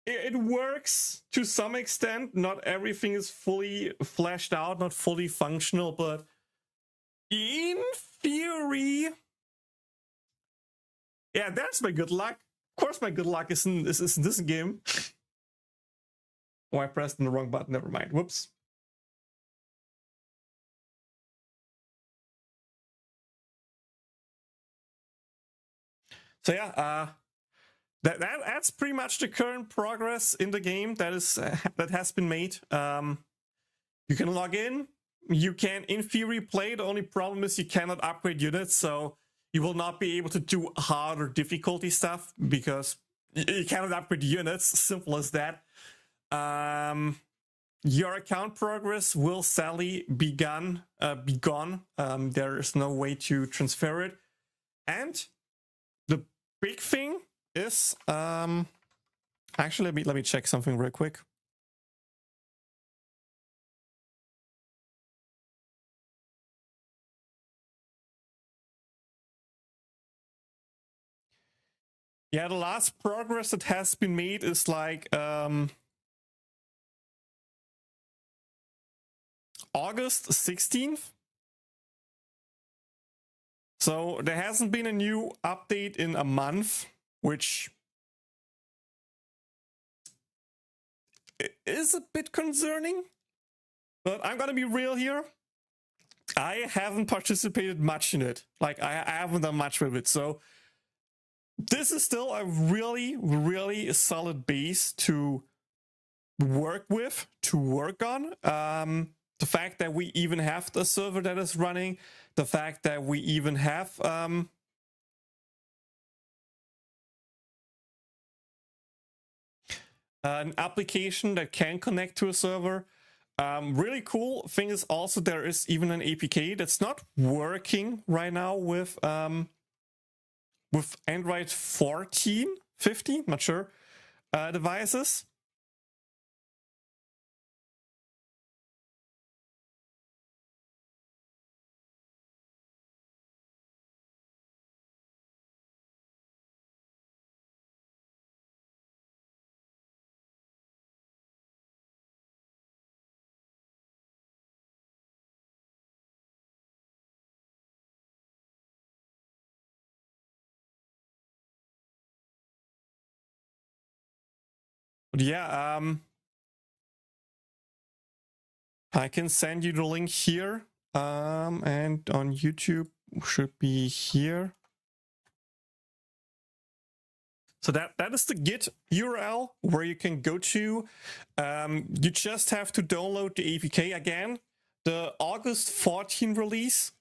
Speaker 2: it works to some extent. Not everything is fully fleshed out, not fully functional, but in theory, yeah, that's my good luck. Of course, my good luck is in this game. Oh, I pressed the wrong button. Never mind. Whoops. So yeah, that's pretty much the current progress in the game that has been made. You can log in. You can, in theory, play. The only problem is you cannot upgrade units, so you will not be able to do harder difficulty stuff because you cannot upgrade units. Simple as that. Your account progress will sadly be gone. There is no way to transfer it. And the big thing is, actually, let me check something real quick. Yeah, the last progress that has been made is like August 16th. So there hasn't been a new update in a month, which is a bit concerning. But I'm gonna be real here. I haven't participated much in it. Like, I haven't done much with it. So this is still a really, really solid base to work with, to work on. The fact that we even have the server that is running, the fact that we even have an application that can connect to a server. Really cool thing is also there is even an APK that's not working right now with Android 14, 15, not sure, devices. But yeah, I can send you the link here, and on YouTube should be here. So that is the Git URL where you can go to. You just have to download the APK again. The August 14 release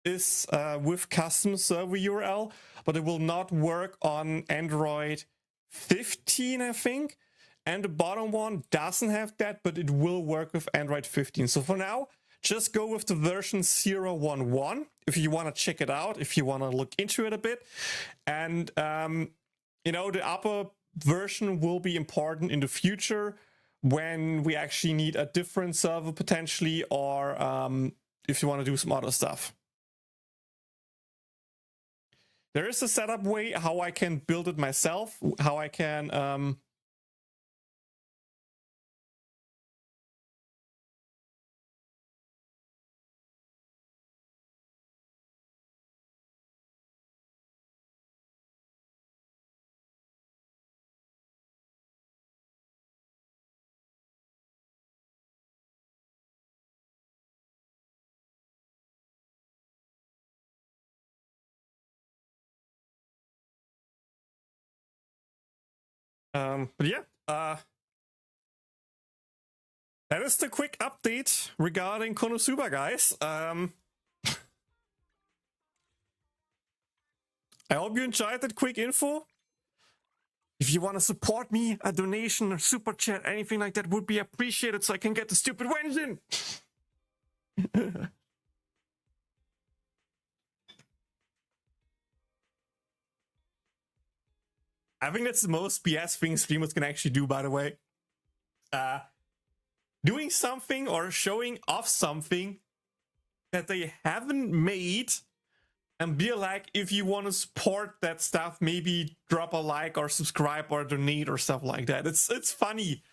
Speaker 2: is with custom server URL, but it will not work on Android 15, I think. And the bottom one doesn't have that, but it will work with Android 15. So for now, just go with the version 0.11 if you want to check it out, if you want to look into it a bit. And you know, the upper version will be important in the future when we actually need a different server potentially, or if you want to do some other stuff. There is a setup way how I can build it myself, how I can but yeah, that is the quick update regarding Konosuba, guys. I hope you enjoyed that quick info. If you want to support me, a donation or super chat, anything like that would be appreciated so I can get the stupid wins in. I think that's the most BS thing streamers can actually do, by the way. Doing something or showing off something that they haven't made, and be like, if you want to support that stuff, maybe drop a like or subscribe or donate or stuff like that. It's funny.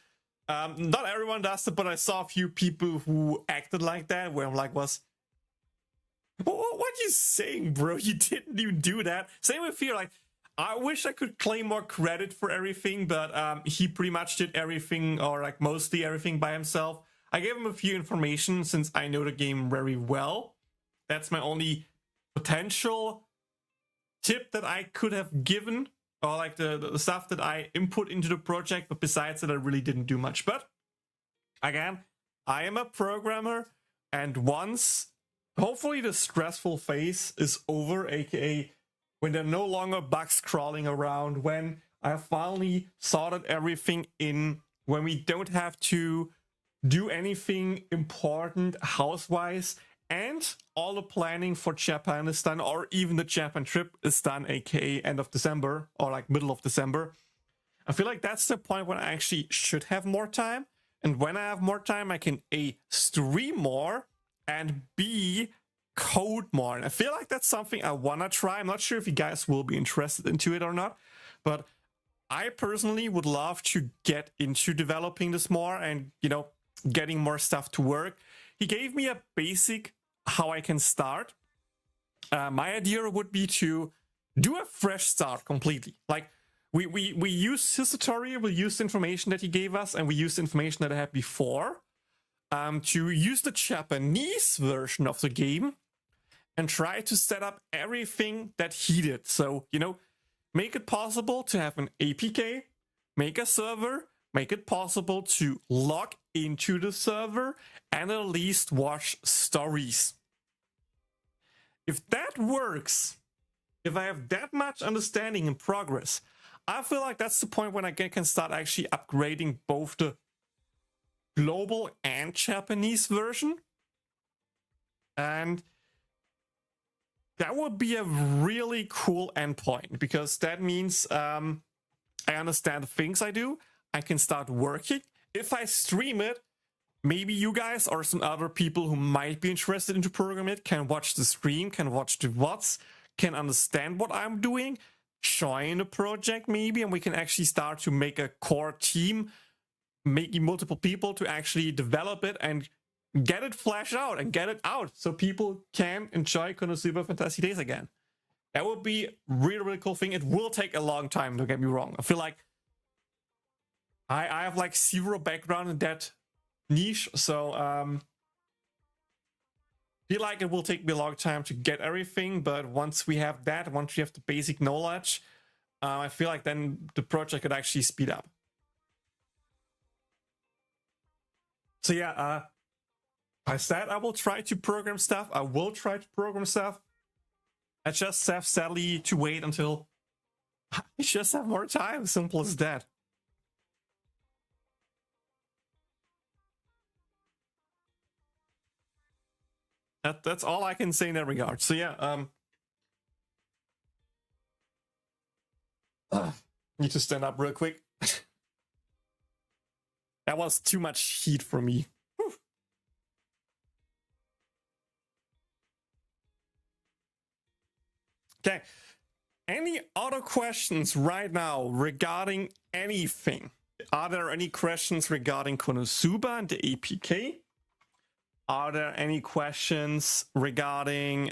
Speaker 2: Not everyone does it, but I saw a few people who acted like that, where I'm like, what are you saying, bro? You didn't even do that. Same with Fear, like, I wish I could claim more credit for everything, but he pretty much did everything, or like mostly everything by himself. I gave him a few information since I know the game very well. That's my only potential tip that I could have given, or like the stuff that I input into the project, but besides that I really didn't do much. But again, I am a programmer, and once hopefully the stressful phase is over, aka when there are no longer bugs crawling around, when I have finally sorted everything in, when we don't have to do anything important house-wise, and all the planning for Japan is done, or even the Japan trip is done, aka end of December, or like middle of December. I feel like that's the point when I actually should have more time. And when I have more time, I can A, stream more, and B, code more. And I feel like that's something I want to try. I'm not sure if you guys will be interested into it or not, but I personally would love to get into developing this more and, you know, getting more stuff to work. He gave me a basic how I can start. my idea would be to do a fresh start completely. Like we use his tutorial, we use the information that he gave us, and we use the information that I had before to use the Japanese version of the game and try to set up everything that he did. So, you know, make it possible to have an APK, make a server, make it possible to log into the server, and at least watch stories. If that works, if I have that much understanding and progress, I feel like that's the point when I can start actually upgrading both the global and Japanese version. And that would be a really cool endpoint, because that means I understand the things I do. I can start working. If I stream it, maybe you guys or some other people who might be interested into program it can watch the stream, can watch the VODs, can understand what I'm doing, join the project maybe, and we can actually start to make a core team, making multiple people to actually develop it and get it flashed out and get it out so people can enjoy Konosuba Fantasy Days again. That would be a really, really cool thing. It will take a long time, don't get me wrong. I feel like I have like zero background in that niche, so feel like it will take me a long time to get everything, but once we have that, once we have the basic knowledge, I feel like then the project could actually speed up. So yeah, I said I will try to program stuff. I will try to program stuff. I just have sadly to wait until I just have more time. Simple as that. That's all I can say in that regard. So yeah, need to stand up real quick. That was too much heat for me. Whew. Okay. Any other questions right now regarding anything? Are there any questions regarding Konosuba and the APK? Are there any questions regarding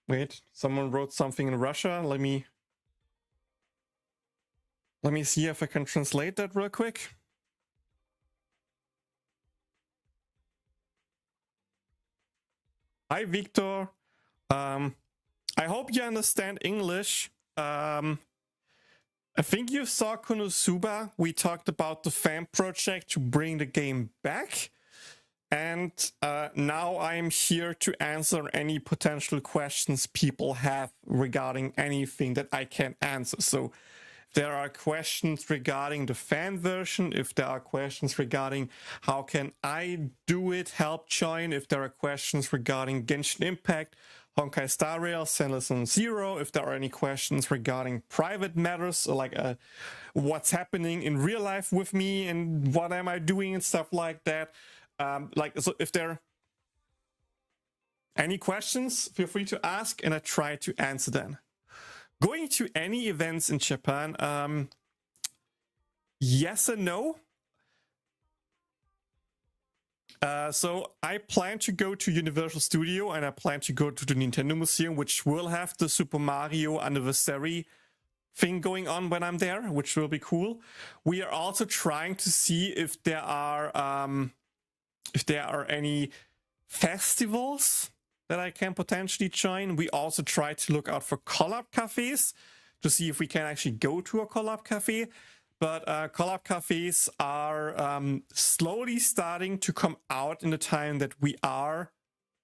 Speaker 2: wait, someone wrote something in Russia. Let me see if I can translate that real quick. Hi, Victor. I hope you understand English. I think you saw Konosuba. We talked about the fan project to bring the game back. And now I'm here to answer any potential questions people have regarding anything that I can answer. So if there are questions regarding the fan version, if there are questions regarding how can I do it, help join, if there are questions regarding Genshin Impact, Honkai Star Rail, Zenless on Zero, if there are any questions regarding private matters, like what's happening in real life with me and what am I doing and stuff like that. So if there are any questions, feel free to ask and I try to answer them. Going to any events in Japan, yes and no. So I plan to go to Universal Studio and I plan to go to the Nintendo Museum, which will have the Super Mario anniversary thing going on when I'm there, which will be cool. We are also trying to see if there are any festivals that I can potentially join. We also try to look out for collab cafes to see if we can actually go to a collab cafe. But collab cafes are slowly starting to come out in the time that we are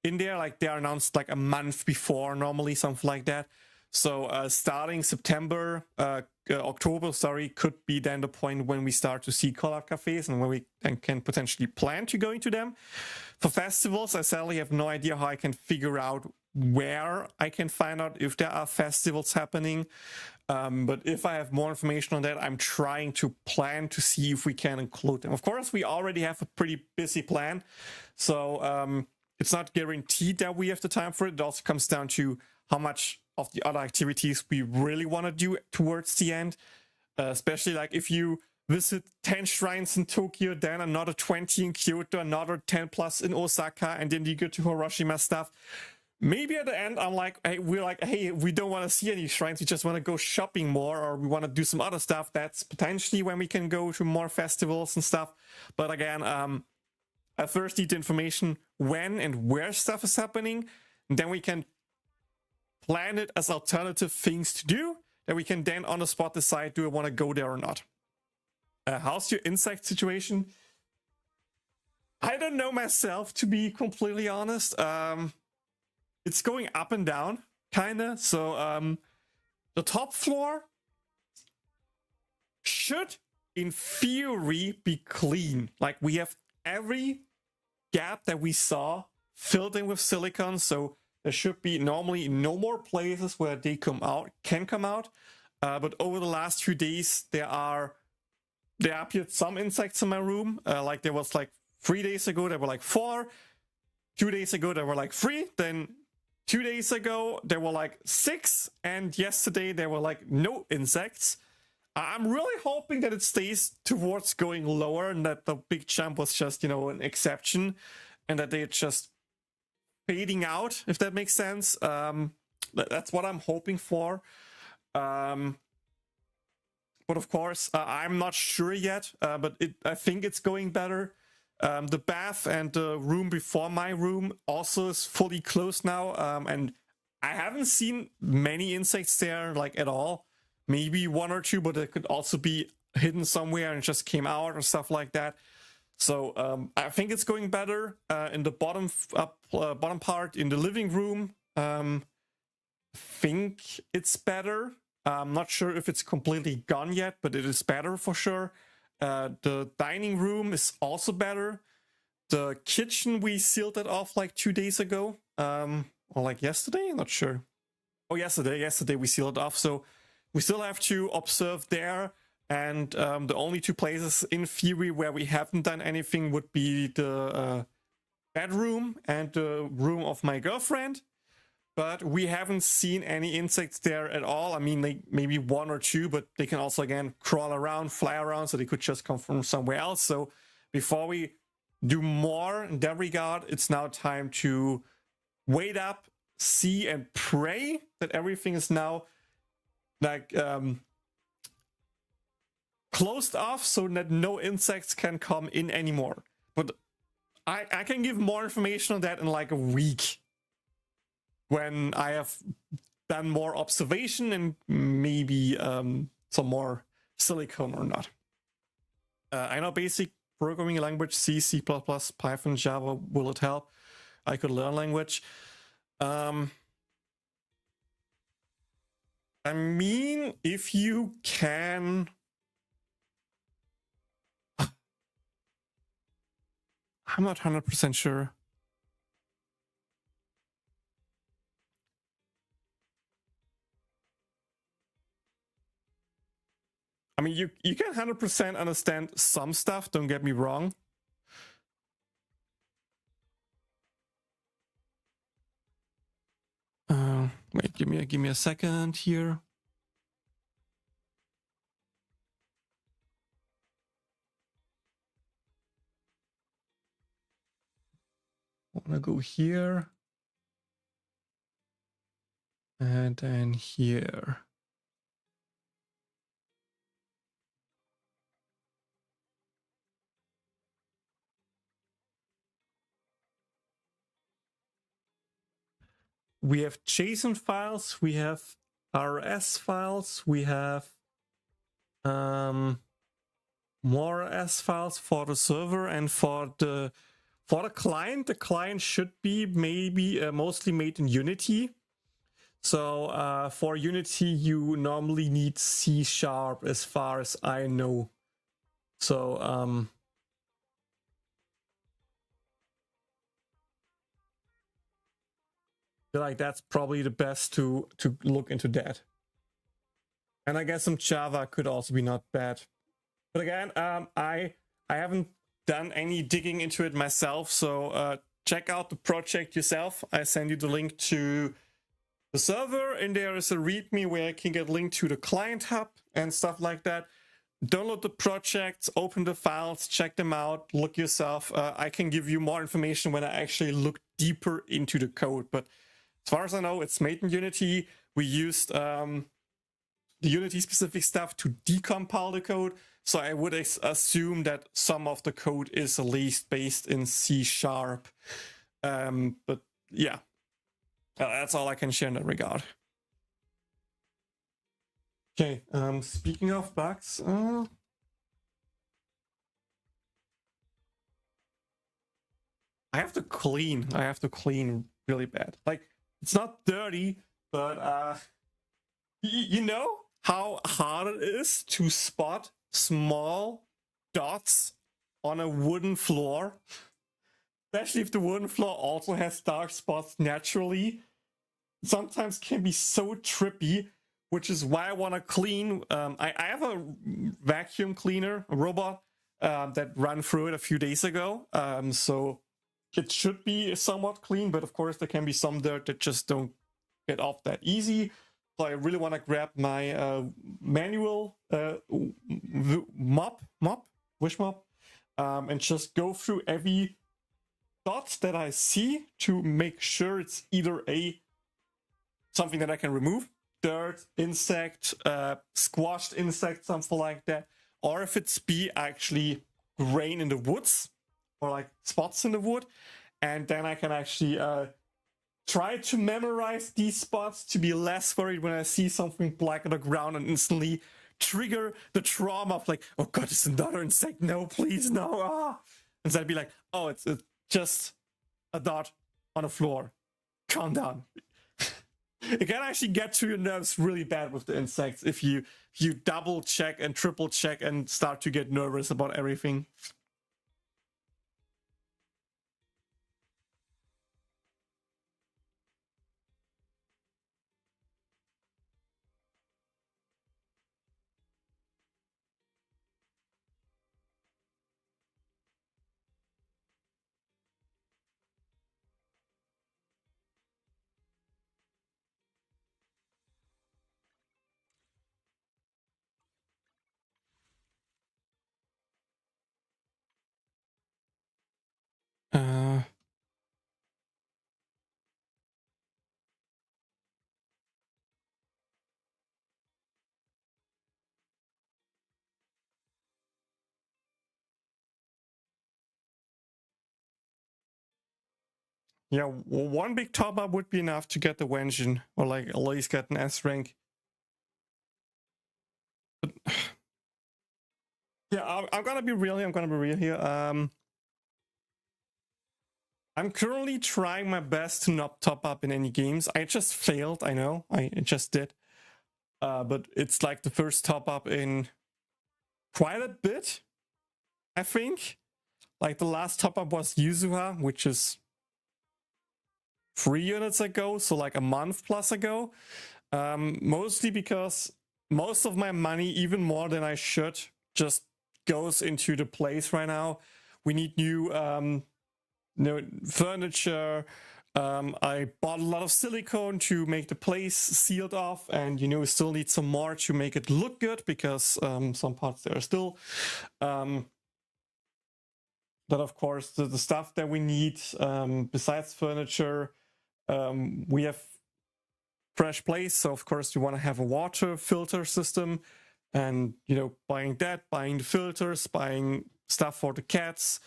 Speaker 2: in there. Like they are announced like a month before normally, something like that. So starting September, October, sorry, could be then the point when we start to see collab cafes and when we can potentially plan to go into them. For festivals, I sadly have no idea how I can figure out where I can find out if there are festivals happening. But if I have more information on that, I'm trying to plan to see if we can include them. Of course, we already have a pretty busy plan. So it's not guaranteed that we have the time for it. It also comes down to how much of the other activities we really want to do towards the end. Especially like if you visit 10 shrines in Tokyo, then another 20 in Kyoto, another 10 plus in Osaka, and then you go to Hiroshima stuff. Maybe at the end, I'm like, hey, we don't want to see any shrines. We just want to go shopping more, or we want to do some other stuff. That's potentially when we can go to more festivals and stuff. But again, I first need the information when and where stuff is happening. And then we can plan it as alternative things to do. That we can then on the spot decide, do I want to go there or not? How's your insect situation? I don't know myself, to be completely honest. It's going up and down, kinda. So the top floor should, in theory, be clean. Like, we have every gap that we saw filled in with silicon, so there should be normally no more places where they can come out. But over the last few days, there appeared some insects in my room. Like, there was like 3 days ago, there were like 4. 2 days ago, there were like 3. Then 2 days ago, there were like 6, and yesterday there were like no insects. I'm really hoping that it stays towards going lower and that the big jump was just, an exception, and that they're just fading out, if that makes sense. That's what I'm hoping for. But of course, I'm not sure yet, but I think it's going better. The bath and the room before my room also is fully closed now, and I haven't seen many insects there, like, at all. Maybe 1 or 2, but it could also be hidden somewhere and just came out or stuff like that. So I think it's going better. In the bottom part in the living room, I think it's better. I'm not sure if it's completely gone yet, but it is better for sure. The dining room is also better. The kitchen, we sealed it off like 2 days ago. Or like yesterday? I'm not sure. Oh, yesterday we sealed it off. So we still have to observe there. And the only 2 places in theory where we haven't done anything would be the bedroom and the room of my girlfriend. But we haven't seen any insects there at all. I mean, like maybe 1 or 2, but they can also, again, crawl around, fly around, so they could just come from somewhere else. So before we do more in that regard, it's now time to wait up, see, and pray that everything is now like closed off so that no insects can come in anymore. But I can give more information on that in like a week, when I have done more observation and maybe some more silicone or not. I know basic programming language, C, C++, Python, Java. Will it help? I could learn language. I mean, if you can... I'm not 100% sure. I mean, you can 100% understand some stuff, don't get me wrong. Wait, give me a second here. I wanna go here. And then here. We have JSON files, we have RS files, we have more RS files for the server, and for the client. The client should be maybe mostly made in Unity. So for Unity, you normally need C# as far as I know. So feel like that's probably the best to look into that. And I guess some Java could also be not bad. But again, I haven't done any digging into it myself, so check out the project yourself. I send you the link to the server, and there is a README where I can get linked to the client hub and stuff like that. download the projects, open the files, check them out, look yourself. I can give you more information when I actually look deeper into the code. But as far as I know, it's made in Unity. We used the Unity specific stuff to decompile the code. So I would assume that some of the code is at least based in C#. But yeah, that's all I can share in that regard. Okay, speaking of bugs, I have to clean really bad. Like, it's not dirty, but you know how hard it is to spot small dots on a wooden floor? Especially if the wooden floor also has dark spots naturally. Sometimes can be so trippy, which is why I want to clean. I have a vacuum cleaner, a robot, that ran through it a few days ago. So it should be somewhat clean, but of course there can be some dirt that just don't get off that easy. So I really want to grab my manual wish mop, and just go through every dot that I see to make sure it's either something that I can remove, dirt, insect, squashed insect, something like that, or if it's actually grain in the woods or like spots in the wood, and then I can actually try to memorize these spots to be less worried when I see something black on the ground and instantly trigger the trauma of like, oh god, it's another insect, no, please, no, ah. Instead I'd be like, oh, it's just a dot on the floor, calm down. It can actually get to your nerves really bad with the insects if you double check and triple check and start to get nervous about everything. Yeah, well, one big top up would be enough to get the Genshin, or like at least get an S rank. But, yeah, I'm gonna be real here. I'm currently trying my best to not top up in any games. I just failed, I know, I just did. But it's like the first top up in quite a bit, I think. Like the last top up was Yuzuha, which is 3 units ago, so like a month plus ago. Mostly because most of my money, even more than I should, just goes into the place right now. We need new furniture. I bought a lot of silicone to make the place sealed off, and we still need some more to make it look good, because some parts there are still. But of course, the stuff that we need, besides furniture, we have fresh place, so of course you want to have a water filter system, and buying the filters, buying stuff for the cats.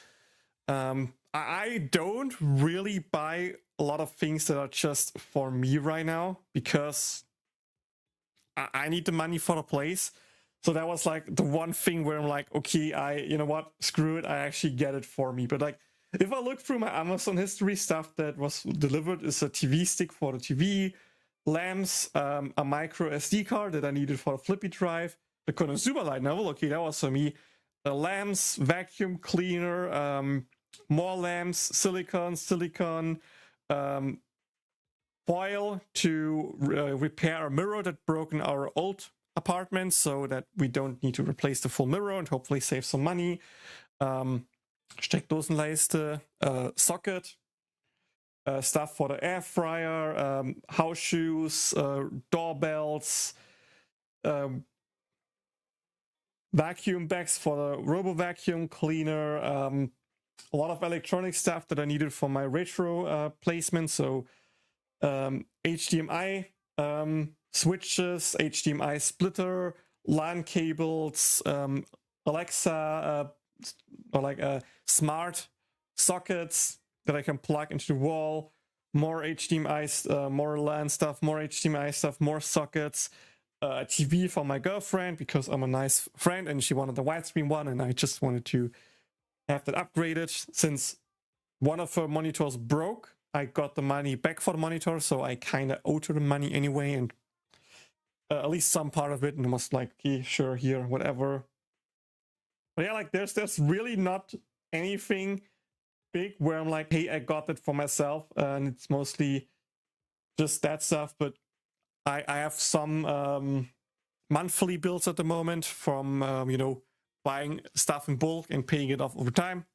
Speaker 2: I don't really buy a lot of things that are just for me right now, because I need the money for the place. So that was like the one thing where I'm like, okay, you know what, screw it, I actually get it for me. But like, if I look through my Amazon history, stuff that was delivered is a TV stick for the TV, lamps, a micro SD card that I needed for a flippy drive, the Konosuba light novel, okay, that was for me, the lamps, vacuum cleaner, more lamps, silicone, foil to repair a mirror that broke in our old apartment, so that we don't need to replace the full mirror and hopefully save some money. Steckdosenleiste, socket, stuff for the air fryer, house shoes, doorbells, vacuum bags for the robo vacuum cleaner, a lot of electronic stuff that I needed for my retro placement. So HDMI switches, HDMI splitter, LAN cables, Alexa, or like smart sockets that I can plug into the wall, more HDMI, more LAN stuff, more HDMI stuff, more sockets, a TV for my girlfriend because I'm a nice friend and she wanted the widescreen one and I just wanted to have that upgraded. Since one of her monitors broke, I got the money back for the monitor, so I kind of owed her the money anyway, and at least some part of it, and I was like, okay, sure, here, whatever. But yeah, like there's really not anything big where I'm like, hey, I got it for myself, and it's mostly just that stuff. But I have some monthly bills at the moment from you know, buying stuff in bulk and paying it off over time.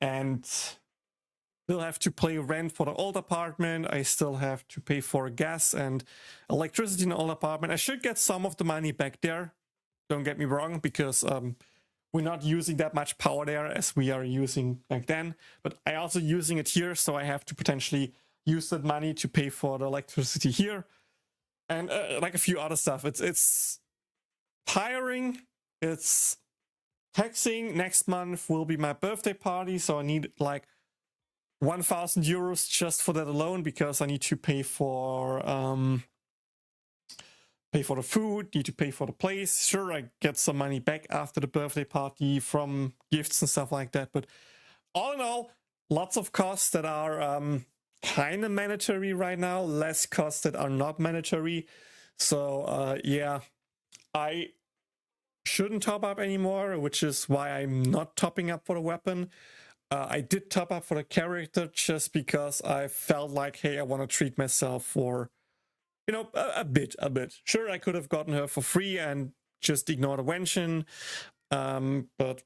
Speaker 2: And still have to pay rent for the old apartment. I still have to pay for gas and electricity in the old apartment. I should get some of the money back there. Don't get me wrong, because we're not using that much power there as we are using back then. But I also using it here, so I have to potentially use that money to pay for the electricity here. And like a few other stuff. It's tiring. It's taxing. Next month will be my birthday party, so I need like 1,000 euros just for that alone, because I need to pay for the food, need to pay for the place. Sure, I get some money back after the birthday party from gifts and stuff like that, but all in all, lots of costs that are kind of mandatory right now, less costs that are not mandatory. So yeah, I shouldn't top up anymore, which is why I'm not topping up for the weapon. I did top up for the character just because I felt like, hey, I want to treat myself for, you know, a bit. Sure, I could have gotten her for free and just ignore the Genshin, but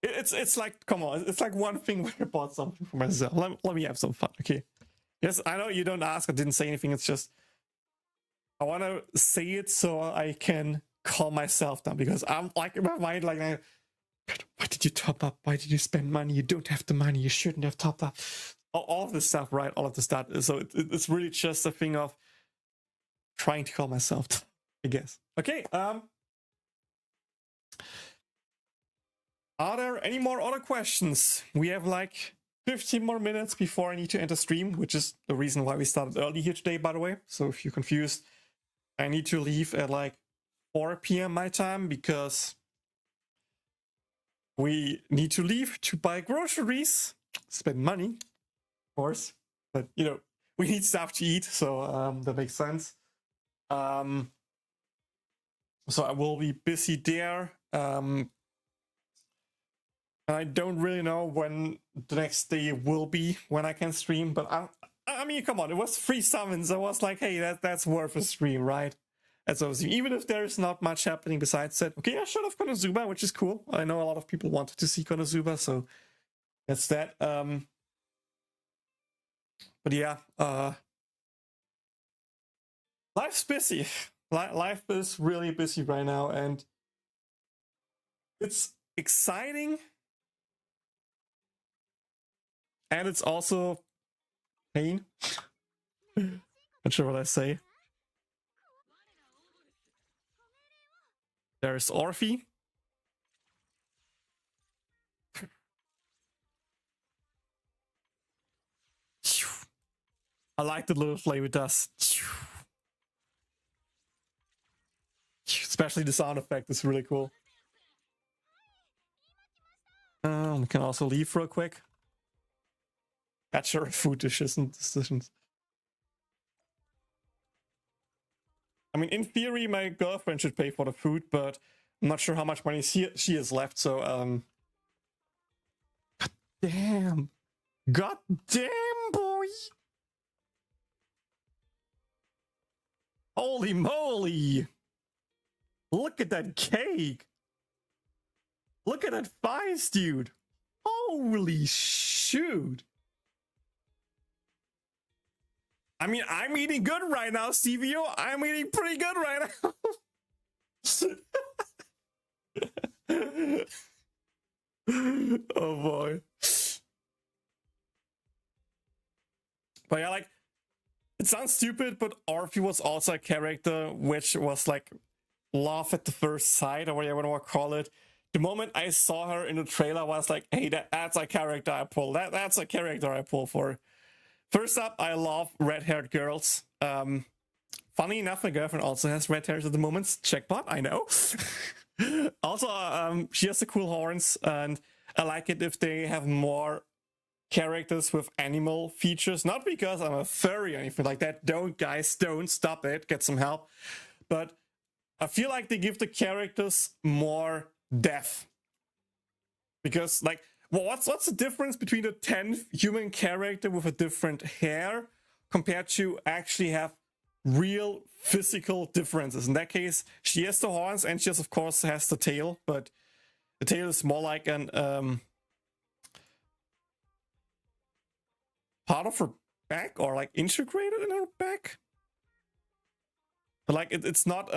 Speaker 2: it's like, come on, it's like one thing where I bought something for myself. Let me have some fun, okay? Yes, I know you don't ask, I didn't say anything, it's just, I want to say it so I can calm myself down, because I'm like, in my mind, like, why did you top up? Why did you spend money? You don't have the money. You shouldn't have topped up. All of this stuff, right? All of this stuff. So it's really just a thing of trying to calm myself down, I guess. Okay. Are there any more other questions? We have like 15 more minutes before I need to enter stream, which is the reason why we started early here today, by the way. So if you're confused, I need to leave at like 4 p.m. my time, because we need to leave to buy groceries, spend money, of course, but you know, we need stuff to eat, so that makes sense. So I will be busy there. And I don't really know when the next day will be when I can stream, but I mean, come on, it was 3 summons. I was like, hey, that's worth a stream, right? As I was, even if there's not much happening besides that. Okay, I should have Konosuba, which is cool. I know a lot of people wanted to see Konosuba, so that's that. But yeah, life's busy. Life is really busy right now, and it's exciting, and it's also pain. Not sure what I say. There's Orphie. I like the little play it does. Especially the sound effect is really cool. We can also leave real quick. Catch her food dishes and decisions. I mean, in theory, my girlfriend should pay for the food, but I'm not sure how much money she has left, so, God damn. God damn, boy! Holy moly! Look at that cake! Look at that thighs, dude! Holy shoot! I mean, I'm eating good right now, CVO. I'm eating pretty good right now. Oh boy. But yeah, like, it sounds stupid, but Orphie was also a character which was like love at the first sight, or whatever you want to call it. The moment I saw her in the trailer, I was like, hey, that's a character I pull. That's a character I pull for. First up, I love red-haired girls. Funny enough, my girlfriend also has red hairs at the moment. Checkpot, I know. Also, she has the cool horns, and I like it if they have more characters with animal features. Not because I'm a furry or anything like that. Don't, guys, don't. Stop it. Get some help. But I feel like they give the characters more depth. Because, like, well, what's the difference between a 10th human character with a different hair compared to actually have real physical differences? In that case, she has the horns and she has, of course, has the tail, but the tail is more like an part of her back, or like integrated in her back. But like it's not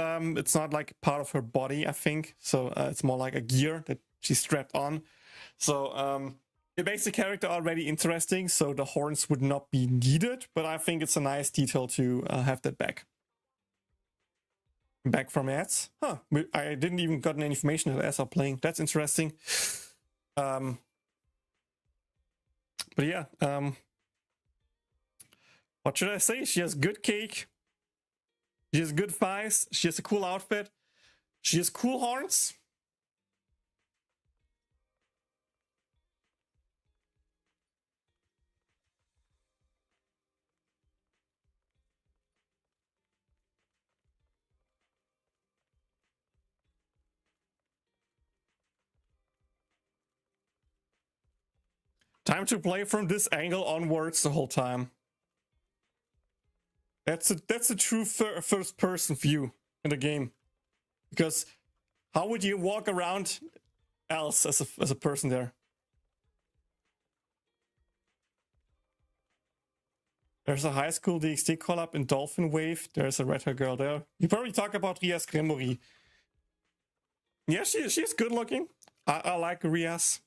Speaker 2: like part of her body, I think. So it's more like a gear that she's strapped on. So it makes the character already interesting, so the horns would not be needed, but I think it's a nice detail to have that back. Back from ads? Huh, I didn't even got any information that ads are playing. That's interesting. But yeah, what should I say? She has good cake. She has good thighs. She has a cool outfit. She has cool horns. Time to play from this angle onwards the whole time. That's a true first person view in the game. Because how would you walk around else as a person there? There's a high school DxD collab in Dolphin Wave. There's a red-haired girl there. You probably talk about Rias Gremory. Yeah, she's good looking. I like Rias.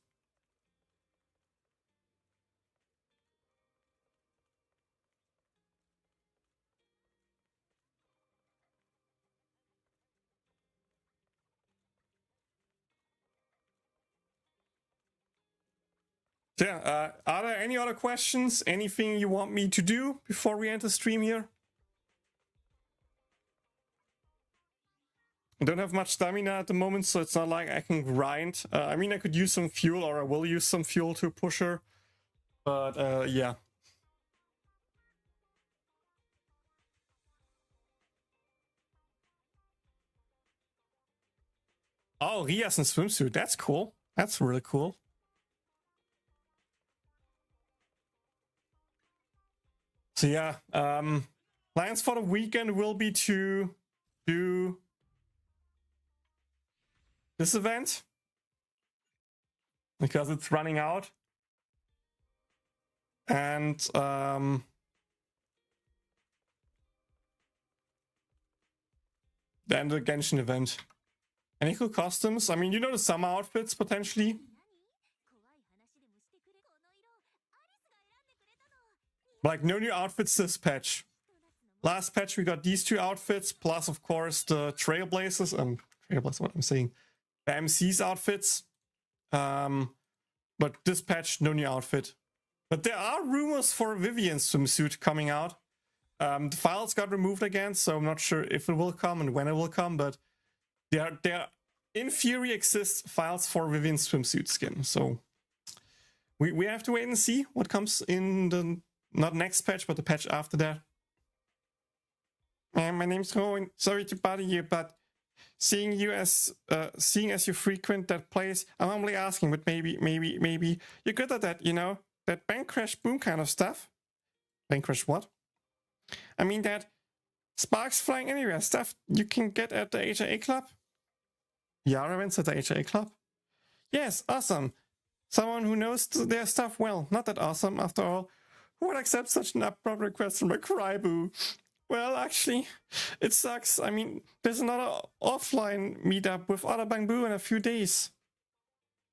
Speaker 2: So yeah, are there any other questions? Anything you want me to do before we enter stream here? I don't have much stamina at the moment, so it's not like I can grind. I mean, I could use some fuel, or I will use some fuel to push her. But yeah. Oh, Rias in swimsuit. That's cool. That's really cool. So yeah, plans for the weekend will be to do this event because it's running out, and then the Genshin event. Any cool costumes? I mean, you know, the summer outfits potentially. Like, no new outfits this patch. Last patch we got these two outfits, plus of course the Trailblazers, Trailblazers, what I'm saying, the MC's outfits. But this patch, no new outfit. But there are rumors for Vivian's swimsuit coming out. The files got removed again, so I'm not sure if it will come and when it will come, but there in theory exist files for Vivian's swimsuit skin. So we have to wait and see what comes in the not next patch, but the patch after that. My name's Rowan. Sorry to bother you, but seeing as you frequent that place, I'm only asking, but maybe you're good at that, you know? That bank crash boom kind of stuff. Bank crash what? I mean that sparks flying anywhere stuff you can get at the HRA club. Yara events at the HRA club? Yes, awesome. Someone who knows their stuff well. Not that awesome, after all. Who would accept such an abrupt request from a cryboo? Well, actually, it sucks. I mean, there's another offline meetup with other Bangbu in a few days.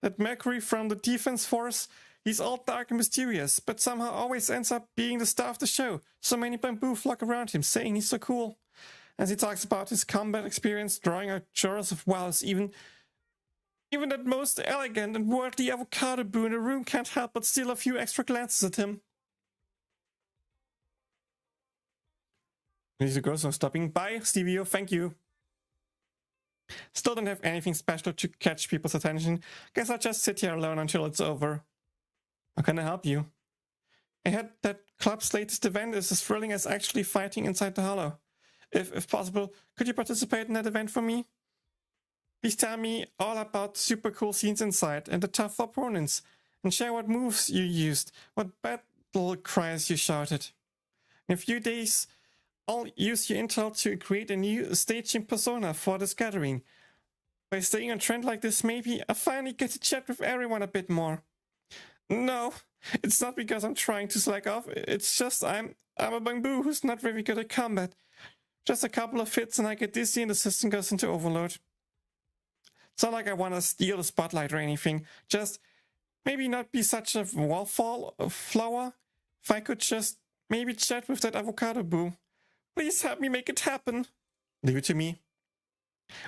Speaker 2: That Mercury from the defense force, he's all dark and mysterious, but somehow always ends up being the star of the show. So many Bangbu flock around him, saying he's so cool. As he talks about his combat experience, drawing out chorus of wows, even that most elegant and worldly avocado boo in the room can't help but steal a few extra glances at him. Need to go, so stopping. Bye, Stevio, thank you. Still don't have anything special to catch people's attention. Guess I'll just sit here alone until it's over. How can I help you? I heard that club's latest event is as thrilling as actually fighting inside the hollow. If possible, could you participate in that event for me? Please tell me all about the super cool scenes inside and the tough opponents, and share what moves you used, what battle cries you shouted. In a few days, I'll use your intel to create a new staging persona for this gathering. By staying on trend like this, maybe I finally get to chat with everyone a bit more. No, it's not because I'm trying to slack off, it's just I'm a Bangbu who's not very good at combat. Just a couple of hits and I get dizzy and the system goes into overload. It's not like I want to steal the spotlight or anything, just maybe not be such a wallfall flower. If I could just maybe chat with that avocado boo. Please help me make it happen. Leave it to me.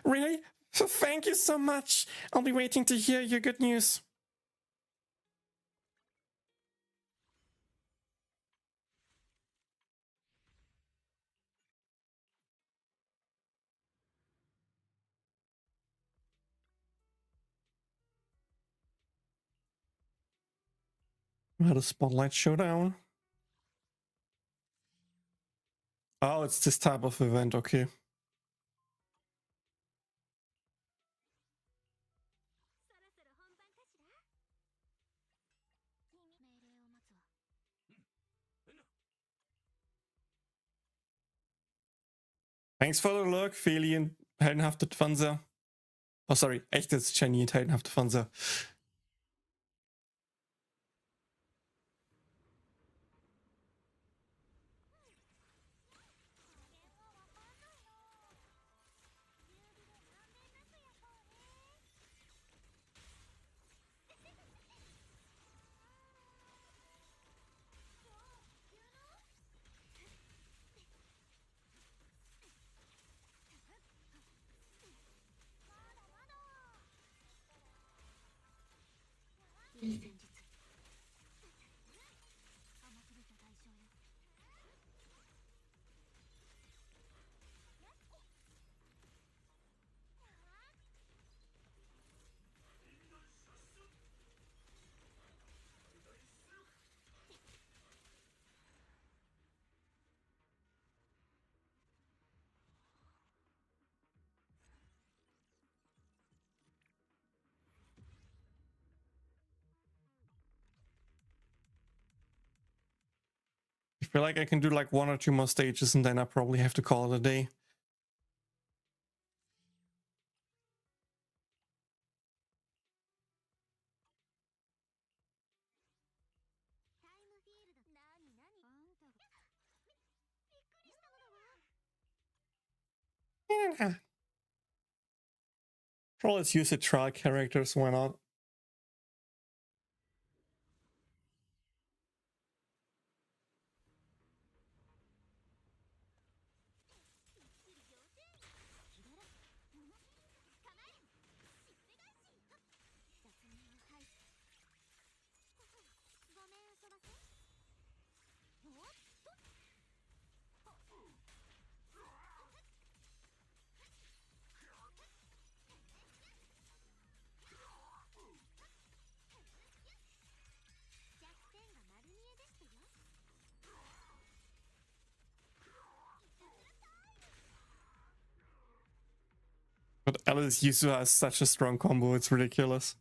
Speaker 2: Really? Thank you so much. I'll be waiting to hear your good news. Another spotlight showdown. Oh, it's this type of event, okay. Thanks for the look, Feli und heldenhafte Panzer. Oh, sorry, echtes Jenny und heldenhafte Panzer. I feel like I can do like 1 or 2 more stages and then I probably have to call it a day. Yeah. Well, let's use the trial characters, why not? But Alice Yuzu has such a strong combo, it's ridiculous.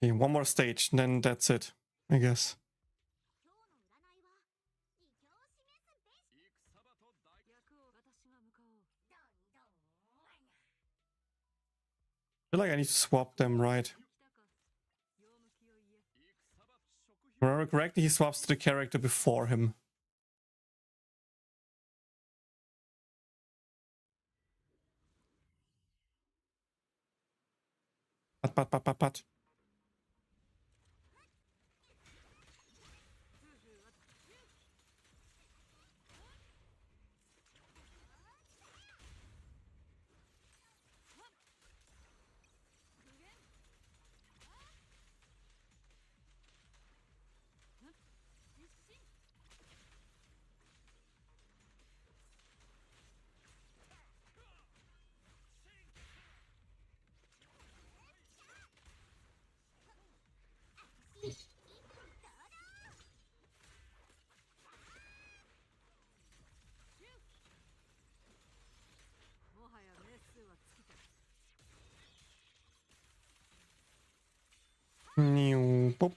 Speaker 2: Okay, 1 more stage, then that's it, I guess. feel like I need to swap them, right? If I remember correctly, he swaps to the character before him. Pat. Boop.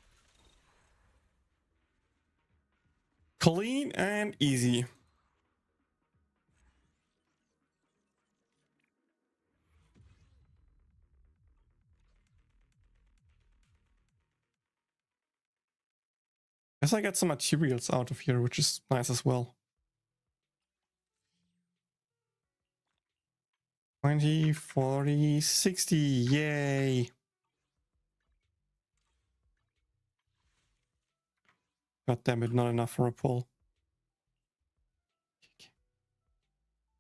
Speaker 2: Clean and easy. Guess I get some materials out of here, which is nice as well. 20, 40, 60, yay! God damn it, not enough for a pull.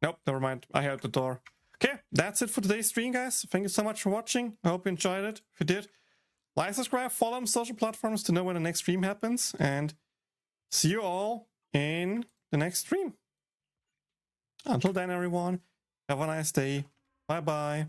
Speaker 2: Nope, never mind. I held the door. Okay, that's it for today's stream, guys. Thank you so much for watching. I hope you enjoyed it. If you did, like, subscribe, follow on social platforms to know when the next stream happens. And see you all in the next stream. Until then, everyone, have a nice day. Bye-bye.